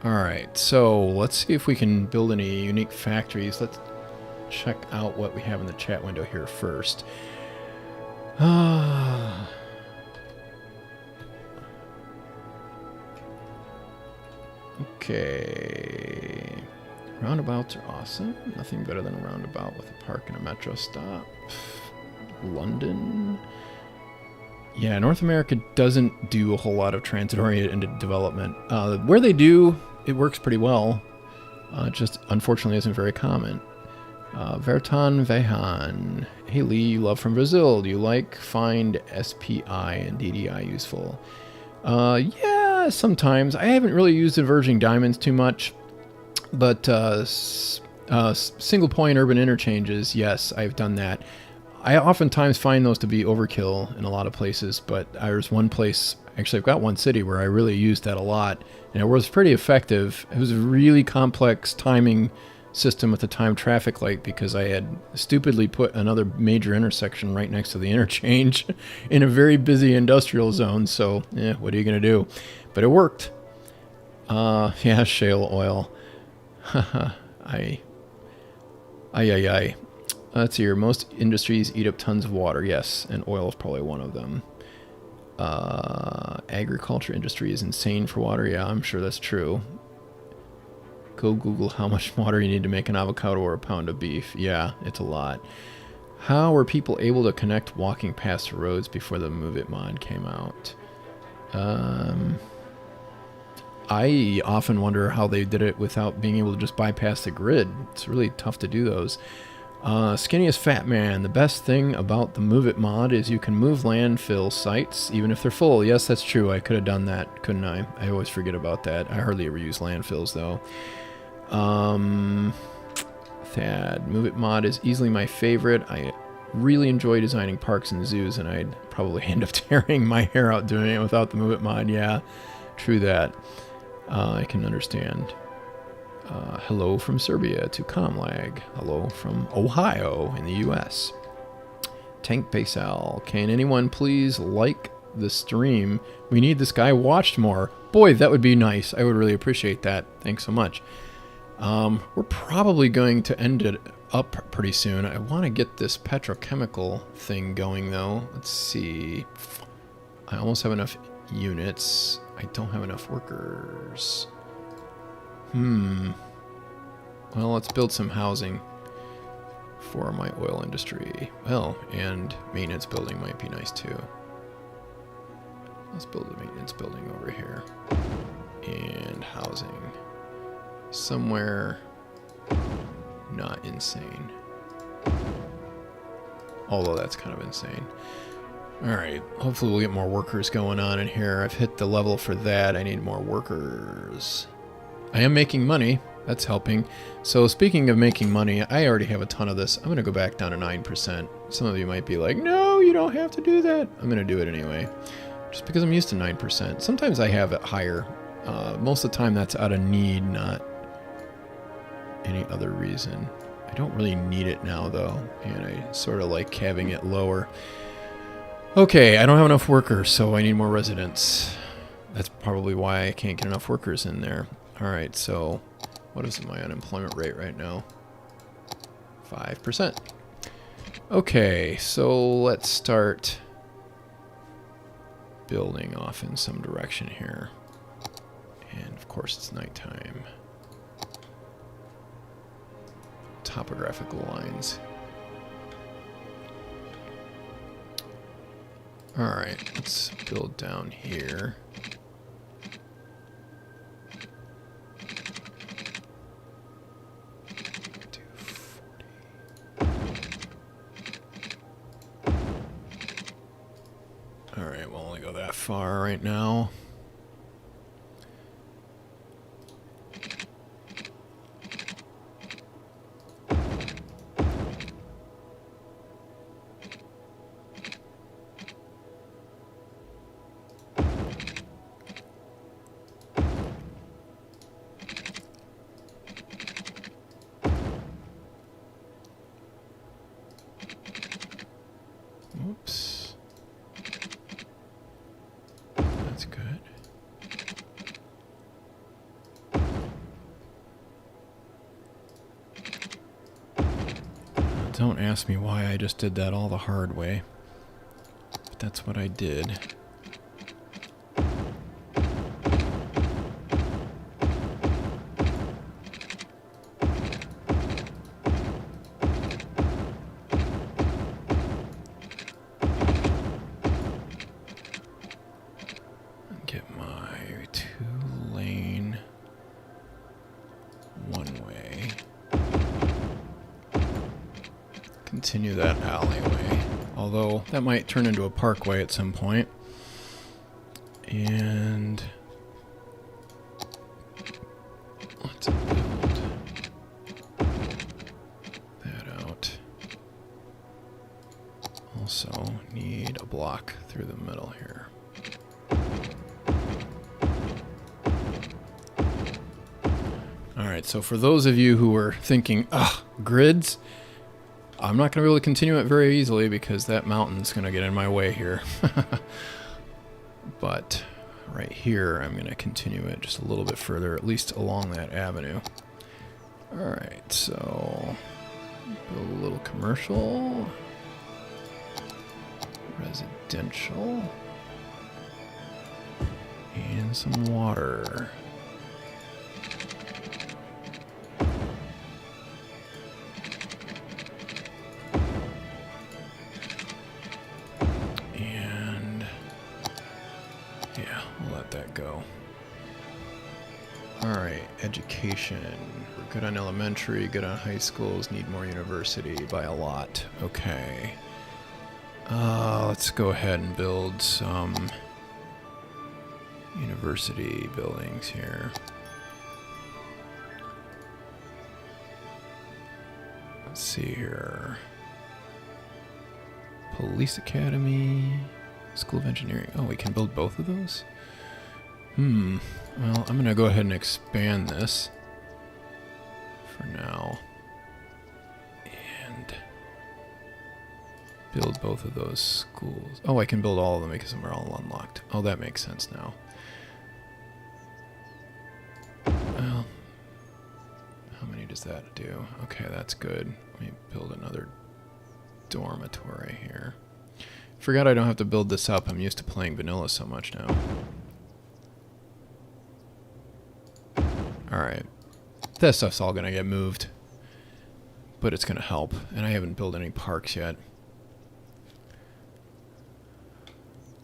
Speaker 1: Alright, so let's see if we can build any unique factories. Let's check out what we have in the chat window here first. Okay. Roundabouts are awesome. Nothing better than a roundabout with a park and a metro stop. London. Yeah, North America doesn't do a whole lot of transit-oriented development. Where they do, it works pretty well. Just unfortunately isn't very common. Verton Vehan. Hey Lee, you love from Brazil. Do you find SPI and DDI useful? Yeah, sometimes. I haven't really used diverging diamonds too much. But single point urban interchanges, yes, I've done that. I oftentimes find those to be overkill in a lot of places, but there's one place, actually I've got one city where I really used that a lot, and it was pretty effective. It was a really complex timing system with the time traffic light because I had stupidly put another major intersection right next to the interchange in a very busy industrial zone, so what are you going to do? But it worked. Yeah, shale oil. Aye. Let's see here. Most industries eat up tons of water. Yes, and oil is probably one of them. Agriculture industry is insane for water. Yeah, I'm sure that's true. Go Google how much water you need to make an avocado or a pound of beef. Yeah, it's a lot. How were people able to connect walking past roads before the Move It mod came out? I often wonder how they did it without being able to just bypass the grid. It's really tough to do those. Skinniest Fat Man. The best thing about the Move It mod is you can move landfill sites even if they're full. Yes, that's true. I could have done that, couldn't I? I always forget about that. I hardly ever use landfills, though. Thad. Move It mod is easily my favorite. I really enjoy designing parks and zoos, and I'd probably end up tearing my hair out doing it without the Move It mod. Yeah, true that. I can understand. Hello from Serbia to Comlag. Hello from Ohio in the U.S. Tank Basal. Can anyone please like the stream? We need this guy watched more. Boy, that would be nice. I would really appreciate that. Thanks so much. We're probably going to end it up pretty soon. I want to get this petrochemical thing going, though. Let's see. I almost have enough units. I don't have enough workers. Well, let's build some housing for my oil industry. Well, and maintenance building might be nice too. Let's build a maintenance building over here. And housing. Somewhere not insane. Although that's kind of insane. Alright, hopefully we'll get more workers going on in here. I've hit the level for that. I need more workers. I am making money. That's helping. So speaking of making money, I already have a ton of this. I'm going to go back down to 9%. Some of you might be like, no, you don't have to do that. I'm going to do it anyway. Just because I'm used to 9%. Sometimes I have it higher. Most of the time that's out of need, not any other reason. I don't really need it now, though. And I sort of like having it lower. Okay, I don't have enough workers, so I need more residents. That's probably why I can't get enough workers in there. Alright, so what is my unemployment rate right now? 5%. Okay, so let's start building off in some direction here. And of course it's nighttime. Topographical lines. Alright, let's build down here. far right now. Oops. That's good. Don't ask me why I just did that all the hard way. But that's what I did. Get my 2-lane one-way. Continue that alleyway. Although that might turn into a parkway at some point. And let's build that out. Also need a block through the middle here. Alright, so for those of you who were thinking, ugh, grids, I'm not going to be able to continue it very easily because that mountain's going to get in my way here. But right here, I'm going to continue it just a little bit further, at least along that avenue. Alright, so build a little commercial, residential, and some water. Go. Alright, education. We're good on elementary, good on high schools, need more university by a lot. Okay. Let's go ahead and build some university buildings here. Let's see here. Police Academy, School of Engineering. Oh, we can build both of those? Well, I'm going to go ahead and expand this for now. And build both of those schools. Oh, I can build all of them because they're all unlocked. Oh, that makes sense now. Well, how many does that do? Okay, that's good. Let me build another dormitory here. Forgot I don't have to build this up. I'm used to playing vanilla so much now. Alright, that stuff's all gonna get moved, but it's gonna help, and I haven't built any parks yet.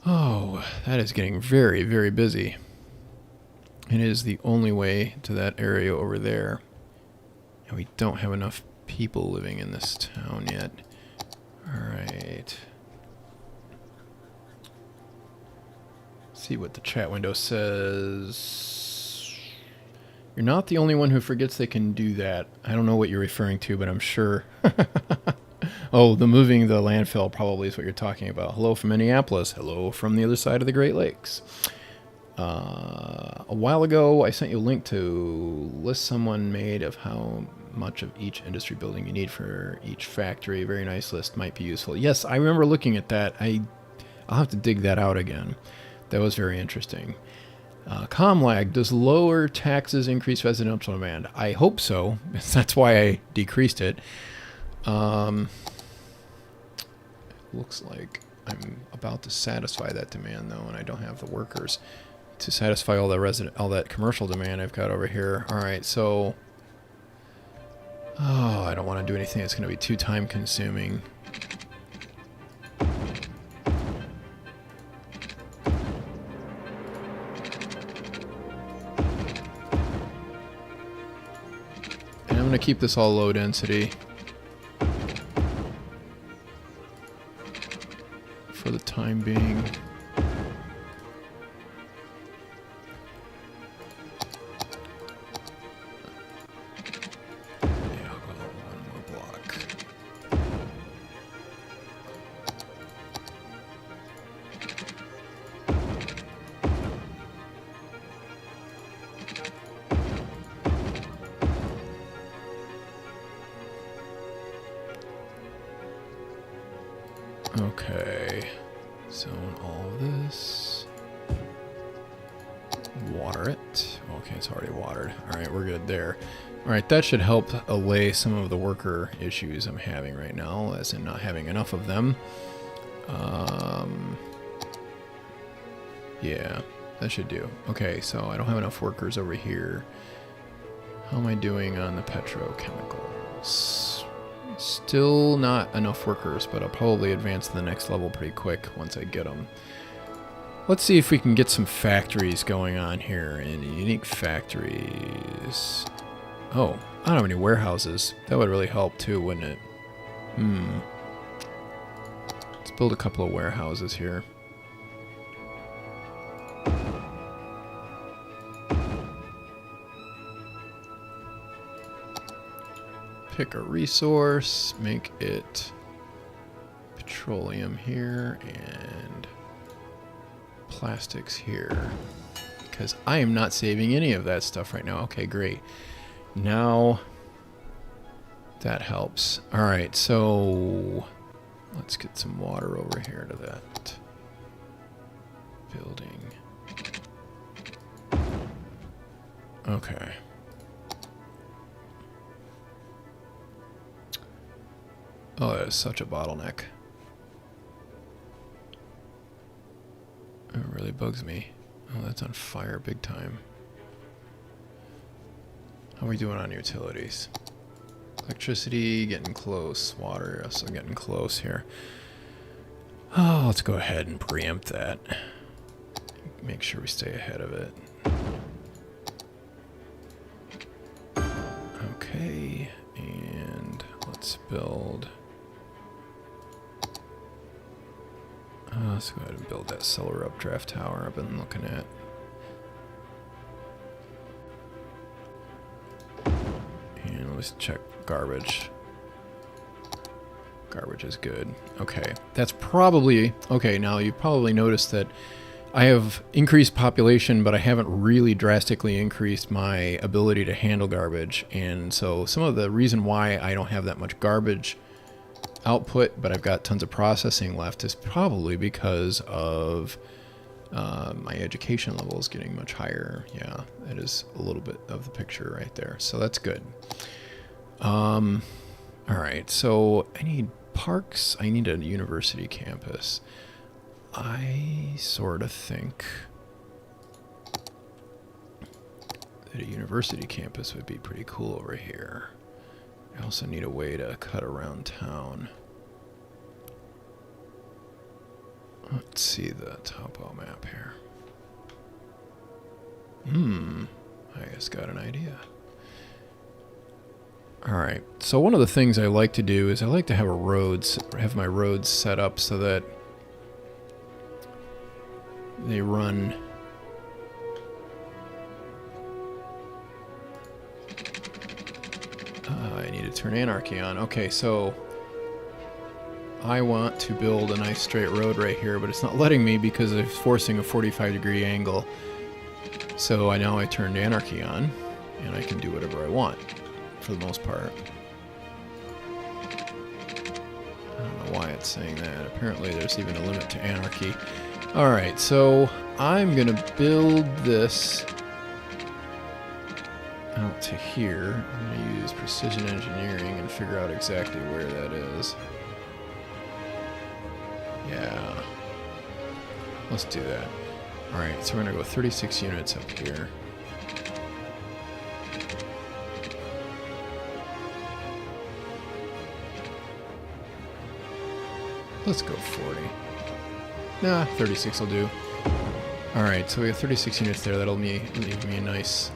Speaker 1: Oh, that is getting very, very busy. It is the only way to that area over there, and we don't have enough people living in this town yet. Alright. See what the chat window says. You're not the only one who forgets they can do that. I don't know what you're referring to, but I'm sure. Oh, the moving the landfill probably is what you're talking about. Hello from Minneapolis. Hello from the other side of the Great Lakes. A while ago, I sent you a link to list someone made of how much of each industry building you need for each factory. Very nice list. Might be useful. Yes, I remember looking at that. I'll have to dig that out again. That was very interesting. Comlag, does lower taxes increase residential demand? I hope so. That's why I decreased it. Looks like I'm about to satisfy that demand though, and I don't have the workers to satisfy all that commercial demand I've got over here. All right, so I don't want to do anything that's going to be too time consuming. I'm going to keep this all low density for the time being. Okay. Zone all this. Water it. Okay, it's already watered. Alright, we're good there. Alright, that should help allay some of the worker issues I'm having right now, as in not having enough of them. Yeah, that should do. Okay, so I don't have enough workers over here. How am I doing on the petrochemicals? Still not enough workers, but I'll probably advance to the next level pretty quick once I get them. Let's see if we can get some factories going on here. Any unique factories? Oh, I don't have any warehouses. That would really help too, wouldn't it? Let's build a couple of warehouses here. Pick a resource, make it petroleum here and plastics here, because I am not saving any of that stuff right now. Okay, great. Now that helps. All right, so let's get some water over here to that building. Okay. Oh, that is such a bottleneck. It really bugs me. Oh, that's on fire big time. How are we doing on utilities? Electricity, getting close. Water, also getting close here. Oh, let's go ahead and preempt that. Make sure we stay ahead of it. Okay, and let's build... let's go ahead and build that solar updraft tower I've been looking at. And let's check garbage. Garbage is good. Okay, that's probably... Okay, now you probably noticed that I have increased population, but I haven't really drastically increased my ability to handle garbage. And so some of the reason why I don't have that much garbage output, but I've got tons of processing left, is probably because of my education levels getting much higher. Yeah, that is a little bit of the picture right there. So that's good. All right, so I need parks. I need a university campus. I sort of think that a university campus would be pretty cool over here. I also need a way to cut around town. Let's see the topo map here. I just got an idea. Alright, so one of the things I like to do is I like to have my roads set up so that they run I need to turn anarchy on. Okay, so I want to build a nice straight road right here, but it's not letting me because it's forcing a 45-degree angle. So I turned anarchy on, and I can do whatever I want, for the most part. I don't know why it's saying that. Apparently there's even a limit to anarchy. Alright, so I'm going to build this out to here. I'm going to use precision engineering and figure out exactly where that is. Yeah. Let's do that. Alright, so we're going to go 36 units up here. Let's go 40. Nah, 36 will do. Alright, so we have 36 units there. That'll leave me a nice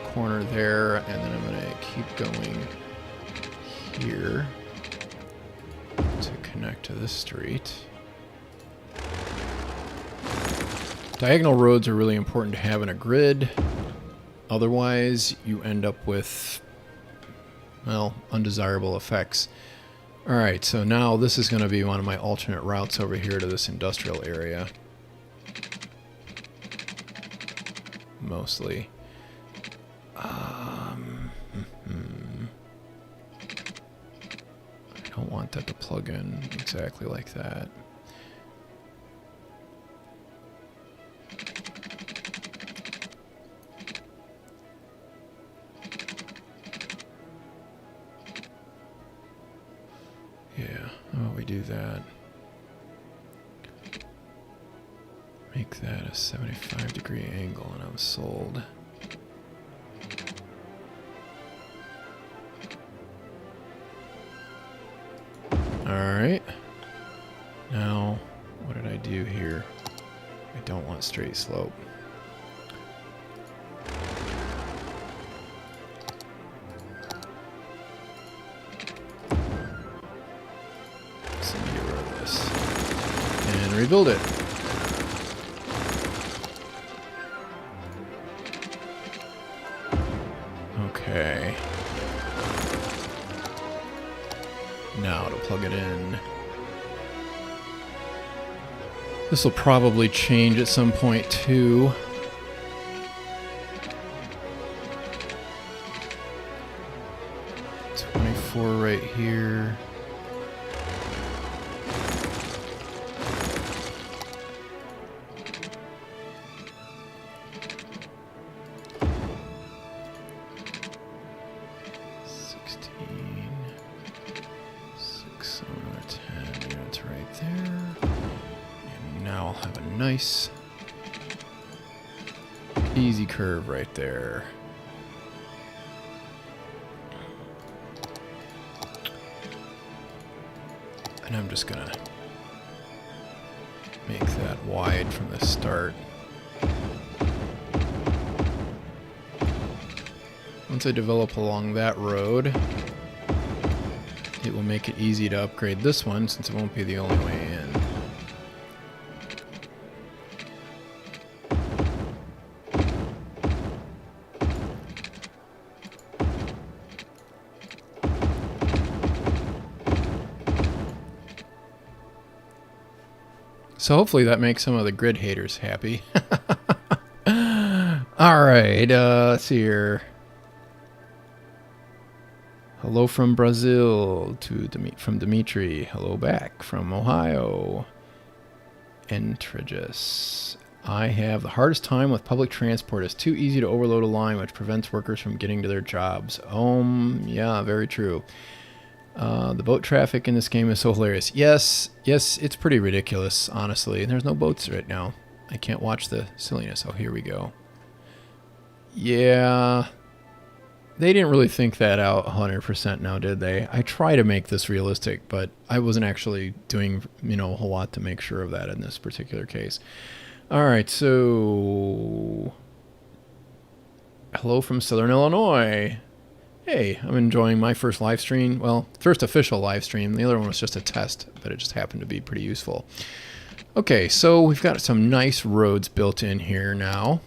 Speaker 1: corner there, and then I'm going to keep going here to connect to this street. Diagonal roads are really important to have in a grid. Otherwise, you end up with, well, undesirable effects. Alright, so now this is going to be one of my alternate routes over here to this industrial area. Mostly. I don't want that to plug in exactly like that. Yeah, oh, we do that. Make that a 75-degree angle and I'm sold. Alright. Now, what did I do here? I don't want straight slope. So get rid of this. And rebuild it. Okay. Now to plug it in. This will probably change at some point too. .24 right here. Nice easy curve right there. And I'm just gonna make that wide from the start. Once I develop along that road, it will make it easy to upgrade this one since it won't be the only way in. So hopefully that makes some of the grid haters happy. Alright, let's see here. Hello from Brazil from Dimitri. Hello back from Ohio. Entrigis. I have the hardest time with public transport. It's too easy to overload a line, which prevents workers from getting to their jobs. Yeah, very true. The boat traffic in this game is so hilarious. Yes, it's pretty ridiculous, honestly. There's no boats right now. I can't watch the silliness. Oh, here we go. Yeah, they didn't really think that out 100% now, did they? I try to make this realistic, but I wasn't actually doing, a whole lot to make sure of that in this particular case. All right, so hello from Southern Illinois. Hey, I'm enjoying my first live stream. Well, first official live stream. The other one was just a test, but it just happened to be pretty useful. Okay, so we've got some nice roads built in here now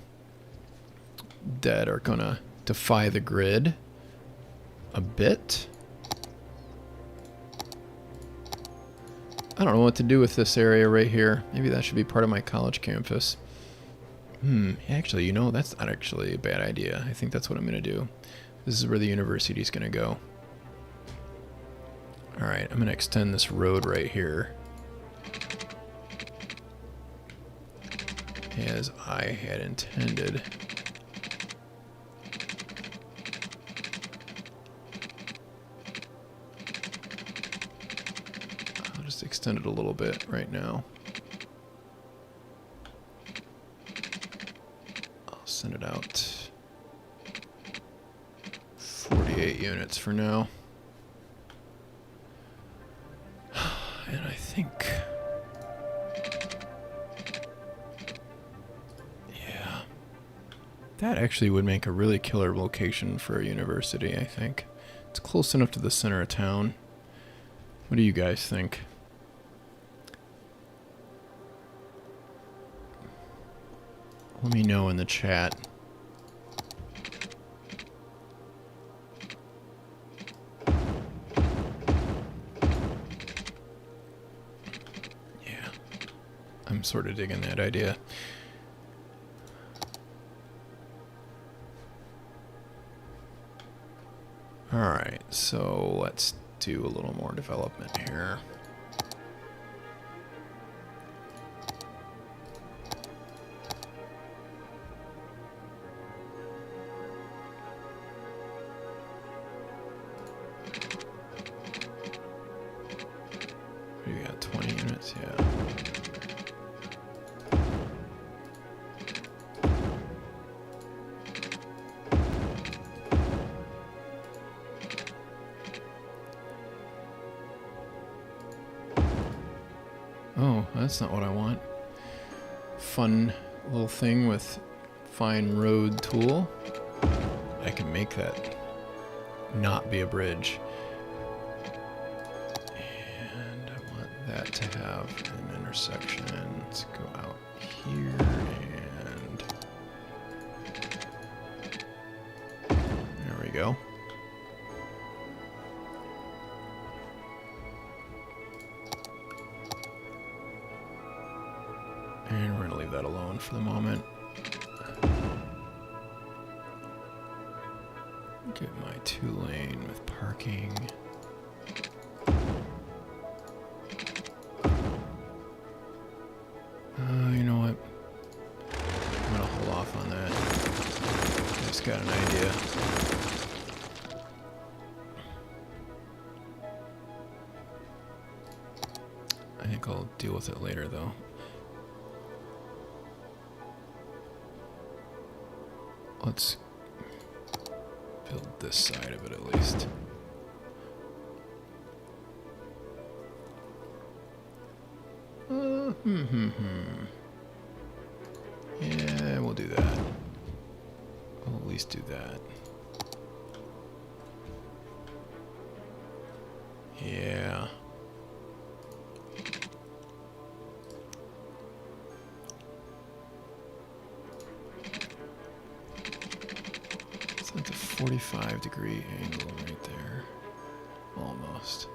Speaker 1: that are going to defy the grid a bit. I don't know what to do with this area right here. Maybe that should be part of my college campus. Actually, that's not actually a bad idea. I think that's what I'm going to do. This is where the university is going to go. All right, I'm going to extend this road right here as I had intended. I'll just extend it a little bit right now. I'll send it out 48 units for now. And I think, yeah, that actually would make a really killer location for a university, I think. It's close enough to the center of town. What do you guys think? Let me know in the chat. I'm sort of digging that idea. Alright, so let's do a little more development here. We got 20 units, yeah. Oh, that's not what I want. Fun little thing with fine road tool. I can make that not be a bridge. And I want that to have an intersection. Let's go out here and there we go. And we're going to leave that alone for the moment. Get my 2-lane with parking. You know what? I'm going to hold off on that. I just got an idea. I think I'll deal with it later, though. Let's build this side of it at least. Yeah, we'll do that. We'll at least do that. Yeah. That's a 45-degree angle right there. Almost.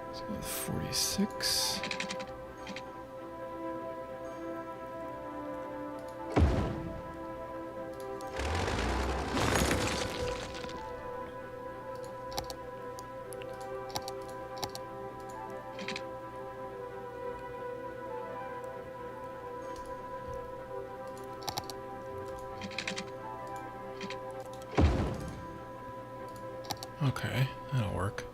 Speaker 1: Let's go with 46. Okay, that'll work.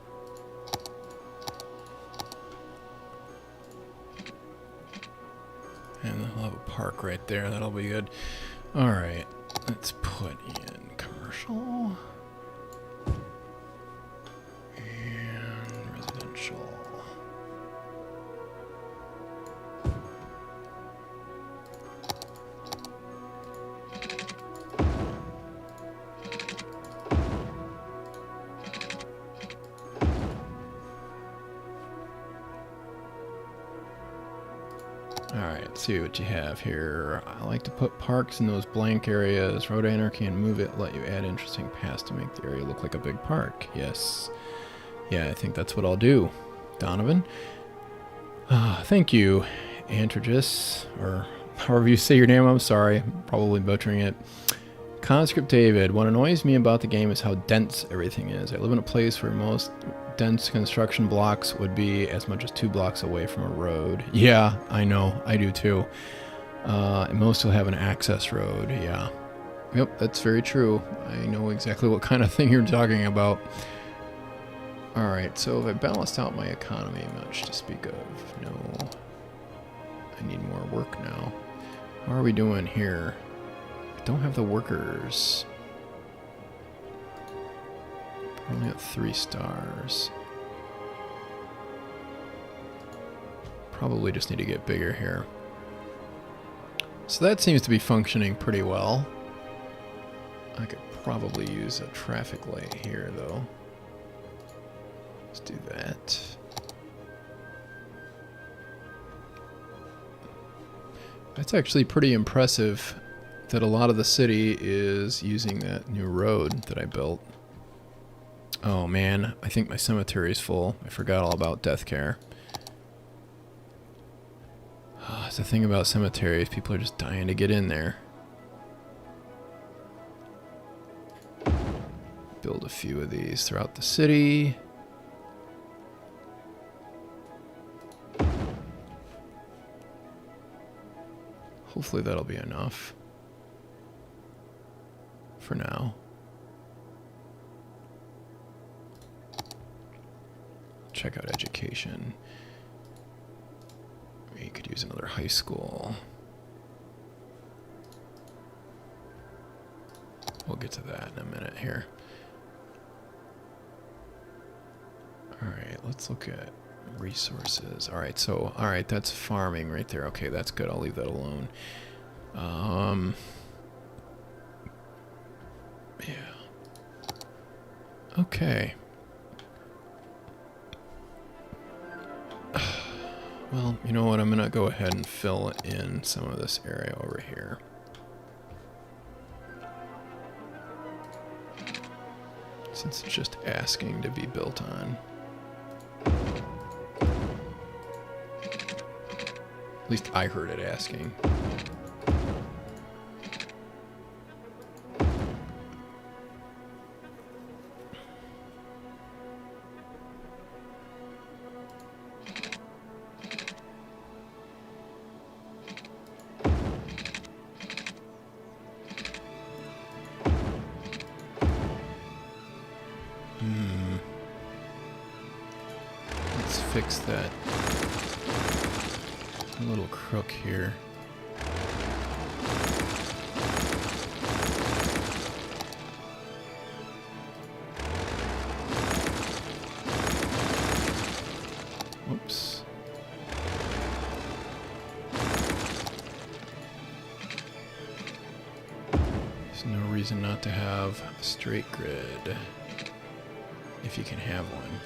Speaker 1: And we'll have a park right there. That'll be good. All right, let's put in commercial and residential. Alright, let's see what you have here. I like to put parks in those blank areas. Road anarchy and move it, let you add interesting paths to make the area look like a big park. Yes. Yeah, I think that's what I'll do. Donovan? Thank you, Antragis, or however you say your name. I'm sorry. I'm probably butchering it. Conscript David, what annoys me about the game is how dense everything is. I live in a place where most dense construction blocks would be as much as 2 blocks away from a road. Yeah, I know. I do too. And most will have an access road. Yeah. Yep, that's very true. I know exactly what kind of thing you're talking about. Alright, so if I balanced out my economy much to speak of? No. I need more work now. How are we doing here? Don't have the workers. We're only at 3 stars. Probably just need to get bigger here. So that seems to be functioning pretty well. I could probably use a traffic light here though. Let's do that. That's actually pretty impressive that a lot of the city is using that new road that I built. Oh man, I think my cemetery is full. I forgot all about death care. It's the thing about cemeteries, people are just dying to get in there. Build a few of these throughout the city. Hopefully that'll be enough for now. Check out education. We could use another high school. We'll get to that in a minute here. Alright, let's look at resources. Alright, so, alright, that's farming right there. Okay, that's good. I'll leave that alone. Yeah. Okay. Well, you know what? I'm going to go ahead and fill in some of this area over here. Since it's just asking to be built on. At least I heard it asking. Let's fix that little crook here. Whoops. There's no reason not to have a straight grid if you can have one.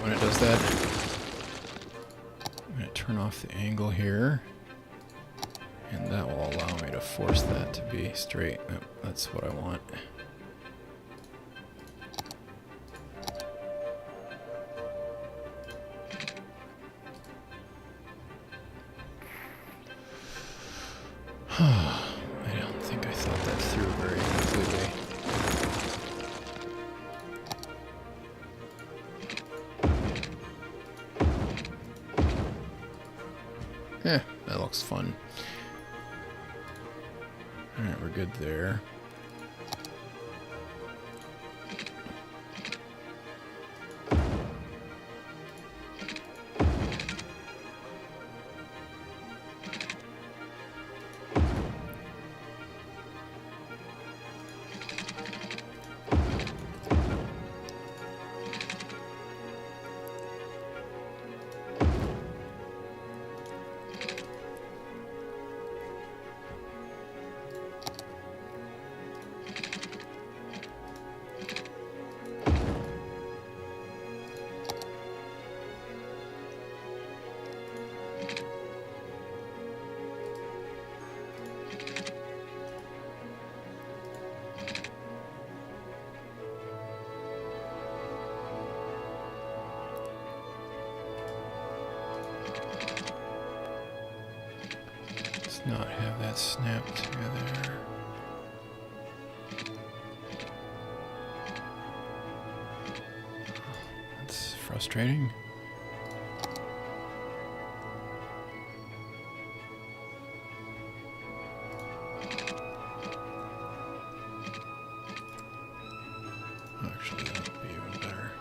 Speaker 1: When it does that, I'm going to turn off the angle here, and that will allow me to force that to be straight. That's what I want. I don't think I thought that through very completely. That'll looks fun. Alright, we're good there. Not have that snapped together. That's frustrating. Actually, that would be even better.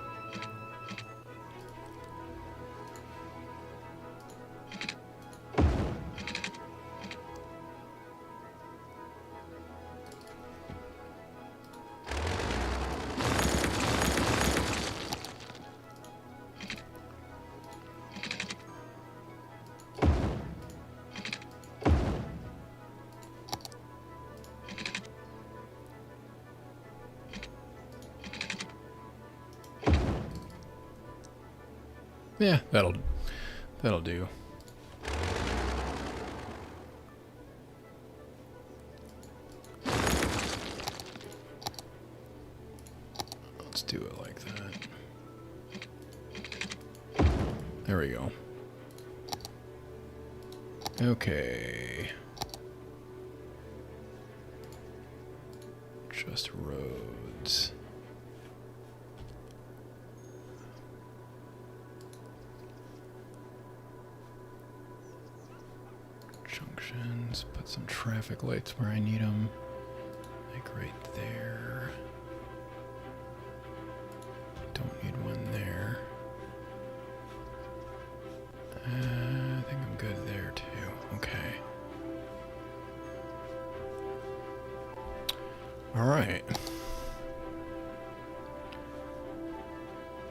Speaker 1: Yeah, that'll do. Let's do it like that. There we go. Okay. Just roads. Junctions, put some traffic lights where I need them. Like right there. Don't need one there. I think I'm good there too. Okay. Alright.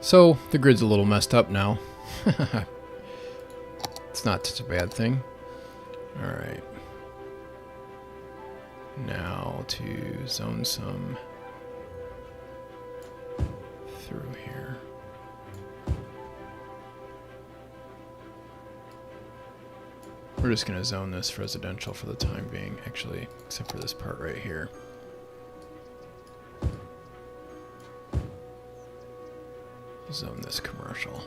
Speaker 1: So, the grid's a little messed up now. It's not such a bad thing. Alright. Now to zone some through here. We're just going to zone this residential for the time being, actually, except for this part right here. Zone this commercial.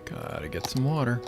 Speaker 1: Gotta get some water.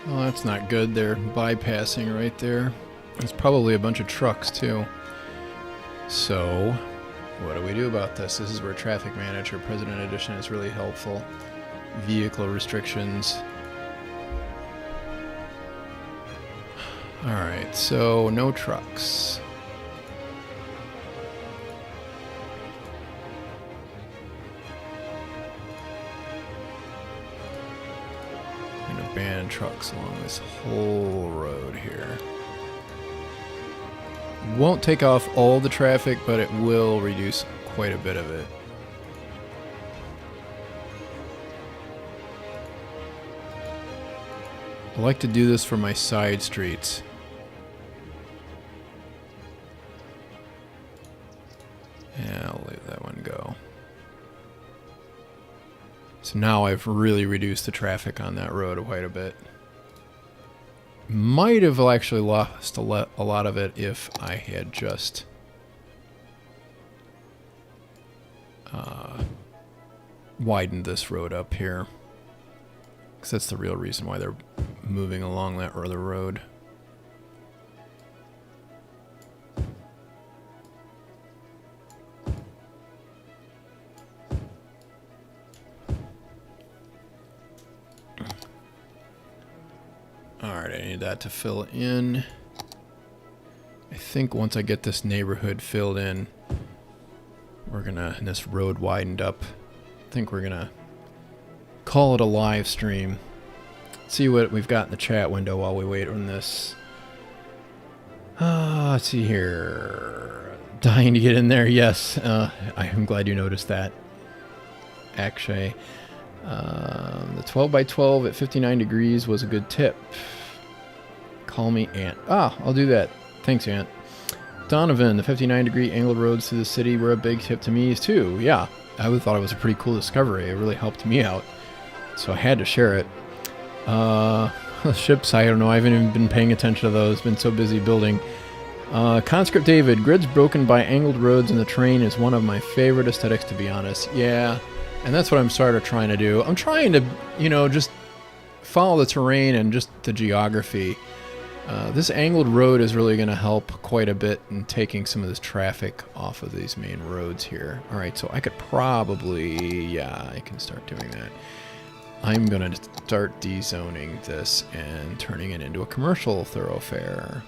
Speaker 1: Oh, that's not good. They're bypassing right there. There's probably a bunch of trucks, too. So, what do we do about this? This is where Traffic Manager President Edition is really helpful. Vehicle restrictions. Alright, so no trucks. Ban trucks along this whole road here. Won't take off all the traffic, but it will reduce quite a bit of it. I like to do this for my side streets. So now I've really reduced the traffic on that road quite a bit. Might have actually lost a lot of it if I had just widened this road up here. Because that's the real reason why they're moving along that other road. Alright, I need that to fill in. I think once I get this neighborhood filled in, we're gonna, and this road widened up, I think we're gonna call it a live stream. See what we've got in the chat window while we wait on this. Let's see here. Dying to get in there, yes. I'm glad you noticed that. Actually. The 12 by 12 at 59 degrees was a good tip. Call me Ant. Ah, I'll do that. Thanks, Ant. Donovan, the 59 degree angled roads through the city were a big tip to me too. Yeah, I thought it was a pretty cool discovery. It really helped me out. So I had to share it. Ships, I don't know. I haven't even been paying attention to those. Been so busy building. Conscript David, grids broken by angled roads in the terrain is one of my favorite aesthetics, to be honest. Yeah. And that's what I'm sort of trying to do. I'm trying to, you know, just follow the terrain and just the geography. This angled road is really going to help quite a bit in taking some of this traffic off of these main roads here. All right, so I could probably, yeah, I can start doing that. I'm going to start dezoning this and turning it into a commercial thoroughfare.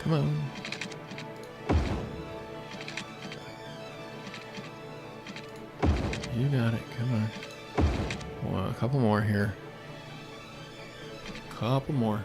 Speaker 1: Come on. You got it. Come on. Well, a couple more here. Couple more.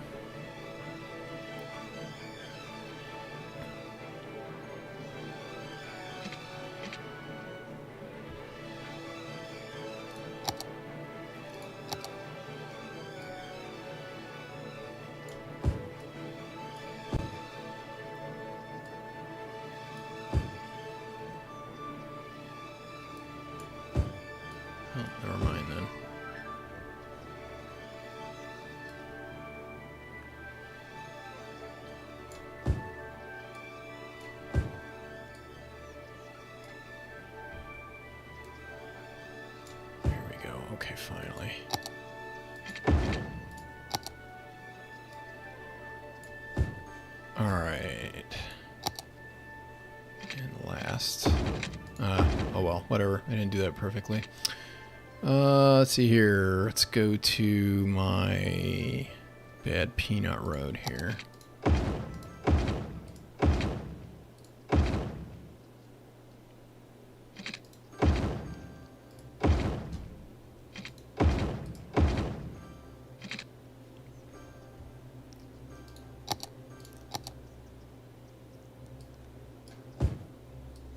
Speaker 1: Never mind then. There we go. Okay, finally. All right. And last. Oh well, whatever. I didn't do that perfectly. Let's see here. Let's go to my bad peanut road here.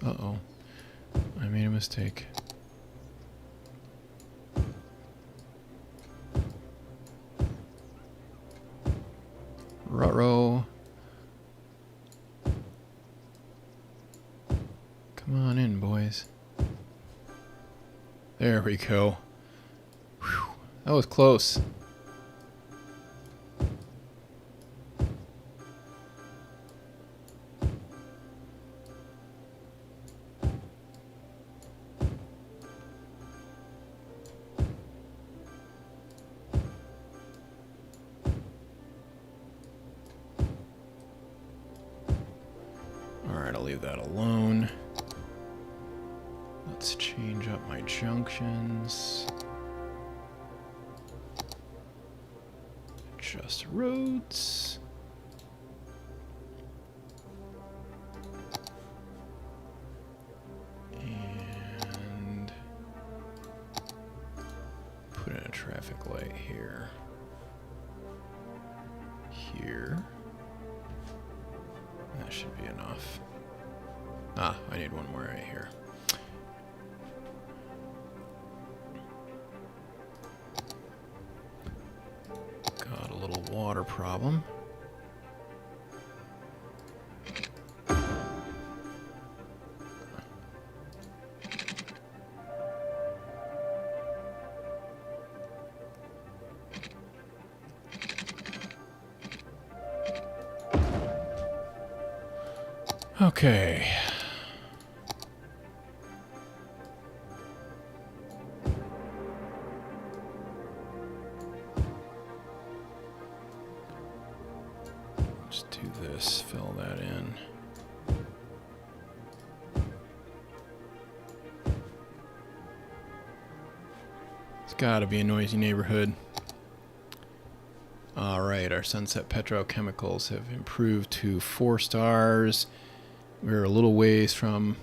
Speaker 1: Uh-oh. I made a mistake. Ruh-roh. Come on in, boys. There we go. Whew. That was close. Alright, I'll leave that alone. Let's change up my junctions. Adjust roads. And put in a traffic light here. Here. That should be enough. Ah, I need one more right here. water problem. Okay. Just do this, fill that in. It's gotta be a noisy neighborhood. Alright, our Sunset Petrochemicals have improved to 4 stars. We're a little ways from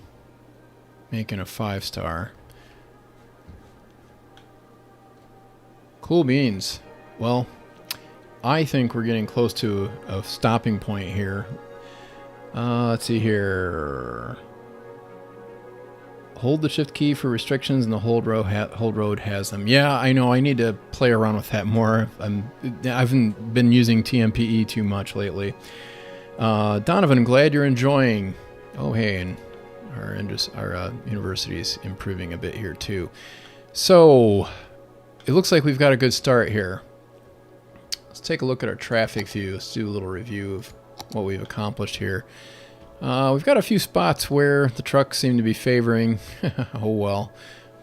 Speaker 1: making a 5-star. Cool beans. Well, I think we're getting close to a stopping point here. Let's see here. Hold the shift key for restrictions, and the hold road has them. Yeah, I know. I need to play around with that more. I haven't been using TMPE too much lately. Donovan, I'm glad you're enjoying. Oh, hey, and our university is improving a bit here too. So it looks like we've got a good start here. Let's take a look at our traffic view. Let's do a little review of what we've accomplished here. We've got a few spots where the trucks seem to be favoring. Oh well,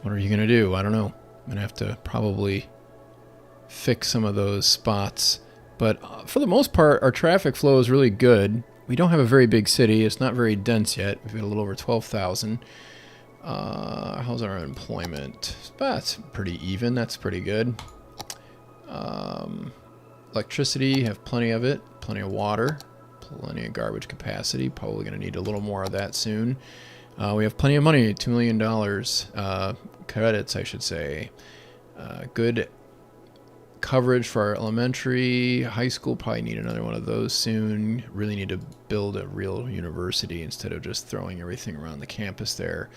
Speaker 1: what are you going to do? I don't know. I'm going to have to probably fix some of those spots. But for the most part, our traffic flow is really good. We don't have a very big city. It's not very dense yet. We've got a little over 12,000. How's our unemployment? That's pretty even. That's pretty good. Electricity, have plenty of it. Plenty of water. Plenty of garbage capacity. Probably going to need a little more of that soon. We have plenty of money. $2 million credits, I should say. Good coverage for our elementary. High school, probably need another one of those soon. Really need to build a real university instead of just throwing everything around the campus there.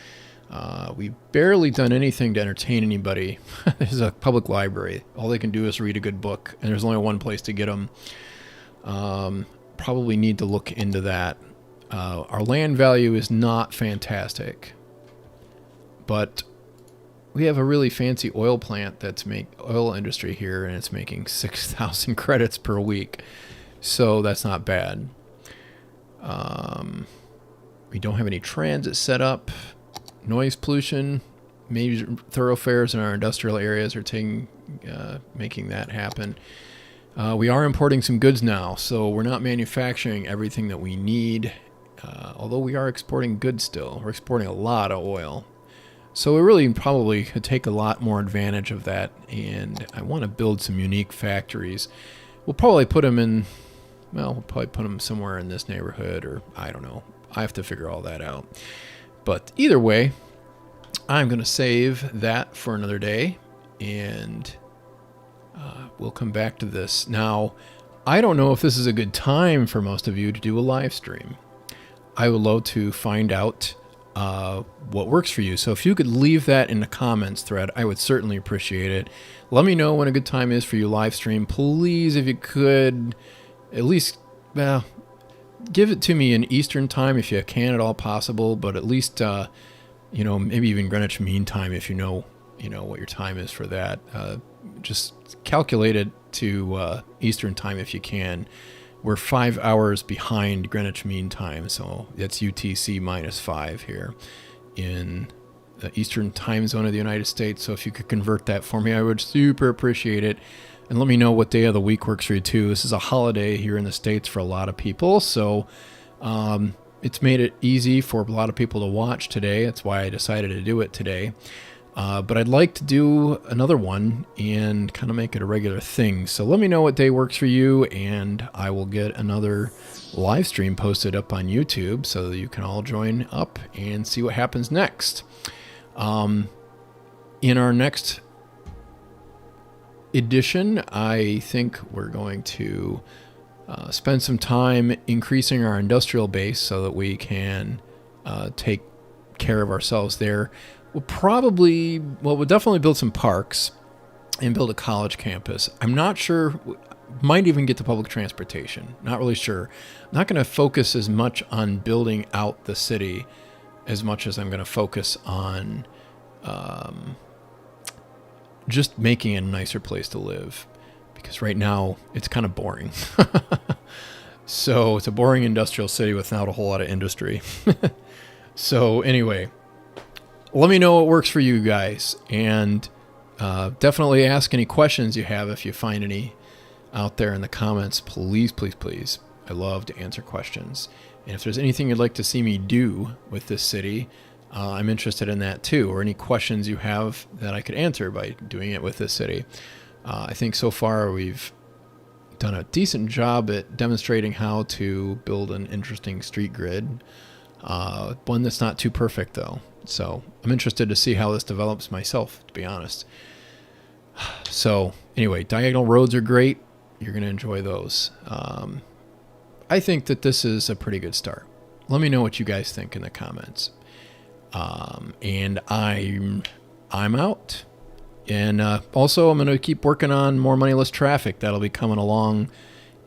Speaker 1: We've barely done anything to entertain anybody. There's a public library. All they can do is read a good book, and there's only one place to get them. Probably need to look into that. Our land value is not fantastic, but we have a really fancy oil plant that's oil industry here, and it's making 6,000 credits per week, so that's not bad. We don't have any transit set up. Noise pollution, major thoroughfares in our industrial areas are making that happen. We are importing some goods now, so we're not manufacturing everything that we need, although we are exporting goods still. We're exporting a lot of oil. So we really probably could take a lot more advantage of that, and I want to build some unique factories. We'll probably put them somewhere in this neighborhood, or I don't know. I have to figure all that out. But either way, I'm going to save that for another day, and we'll come back to this. Now, I don't know if this is a good time for most of you to do a live stream. I would love to find out what works for you. So if you could leave that in the comments thread, I would certainly appreciate it. Let me know when a good time is for you live stream. Please, if you could, at least give it to me in Eastern time if you can at all possible, but at least maybe even Greenwich Mean Time if you know what your time is for that. Just calculate it to Eastern time if you can. We're 5 hours behind Greenwich Mean Time, so that's UTC -5 here in the Eastern time zone of the United States. So if you could convert that for me, I would super appreciate it. And let me know what day of the week works for you too. This is a holiday here in the States for a lot of people, so it's made it easy for a lot of people to watch today. That's why I decided to do it today. But I'd like to do another one and kind of make it a regular thing. So let me know what day works for you, and I will get another live stream posted up on YouTube so that you can all join up and see what happens next. In our next edition, I think we're going to spend some time increasing our industrial base so that we can take care of ourselves there. We'll definitely build some parks and build a college campus. I'm not sure Might even get to public transportation. Not really sure. I'm not going to focus as much on building out the city as much as I'm going to focus on just making a nicer place to live. Because right now, it's kind of boring. So it's a boring industrial city without a whole lot of industry. So anyway, let me know what works for you guys. And definitely ask any questions you have if you find any out there in the comments. Please, please, please. I love to answer questions. And if there's anything you'd like to see me do with this city, I'm interested in that too. Or any questions you have that I could answer by doing it with this city. I think so far we've done a decent job at demonstrating how to build an interesting street grid. One that's not too perfect though. So I'm interested to see how this develops myself, to be honest. So anyway, diagonal roads are great. You're going to enjoy those. I think that this is a pretty good start. Let me know what you guys think in the comments. And I'm out. And also, I'm going to keep working on more moneyless traffic. That'll be coming along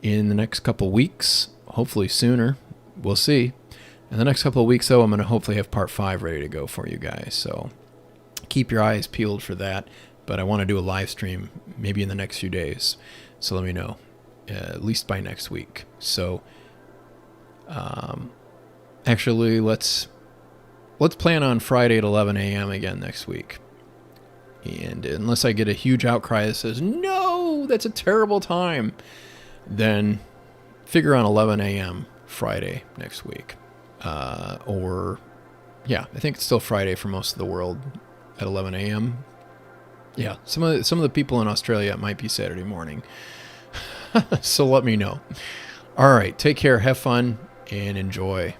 Speaker 1: in the next couple weeks. Hopefully sooner. We'll see. In the next couple of weeks, though, I'm going to hopefully have part 5 ready to go for you guys. So keep your eyes peeled for that. But I want to do a live stream maybe in the next few days. So let me know, at least by next week. So actually, let's plan on Friday at 11 a.m. again next week. And unless I get a huge outcry that says, no, that's a terrible time, then figure on 11 a.m. Friday next week. Or, yeah, I think it's still Friday for most of the world at 11 a.m. Yeah, some of the people in Australia, it might be Saturday morning. So let me know. All right, take care, have fun, and enjoy.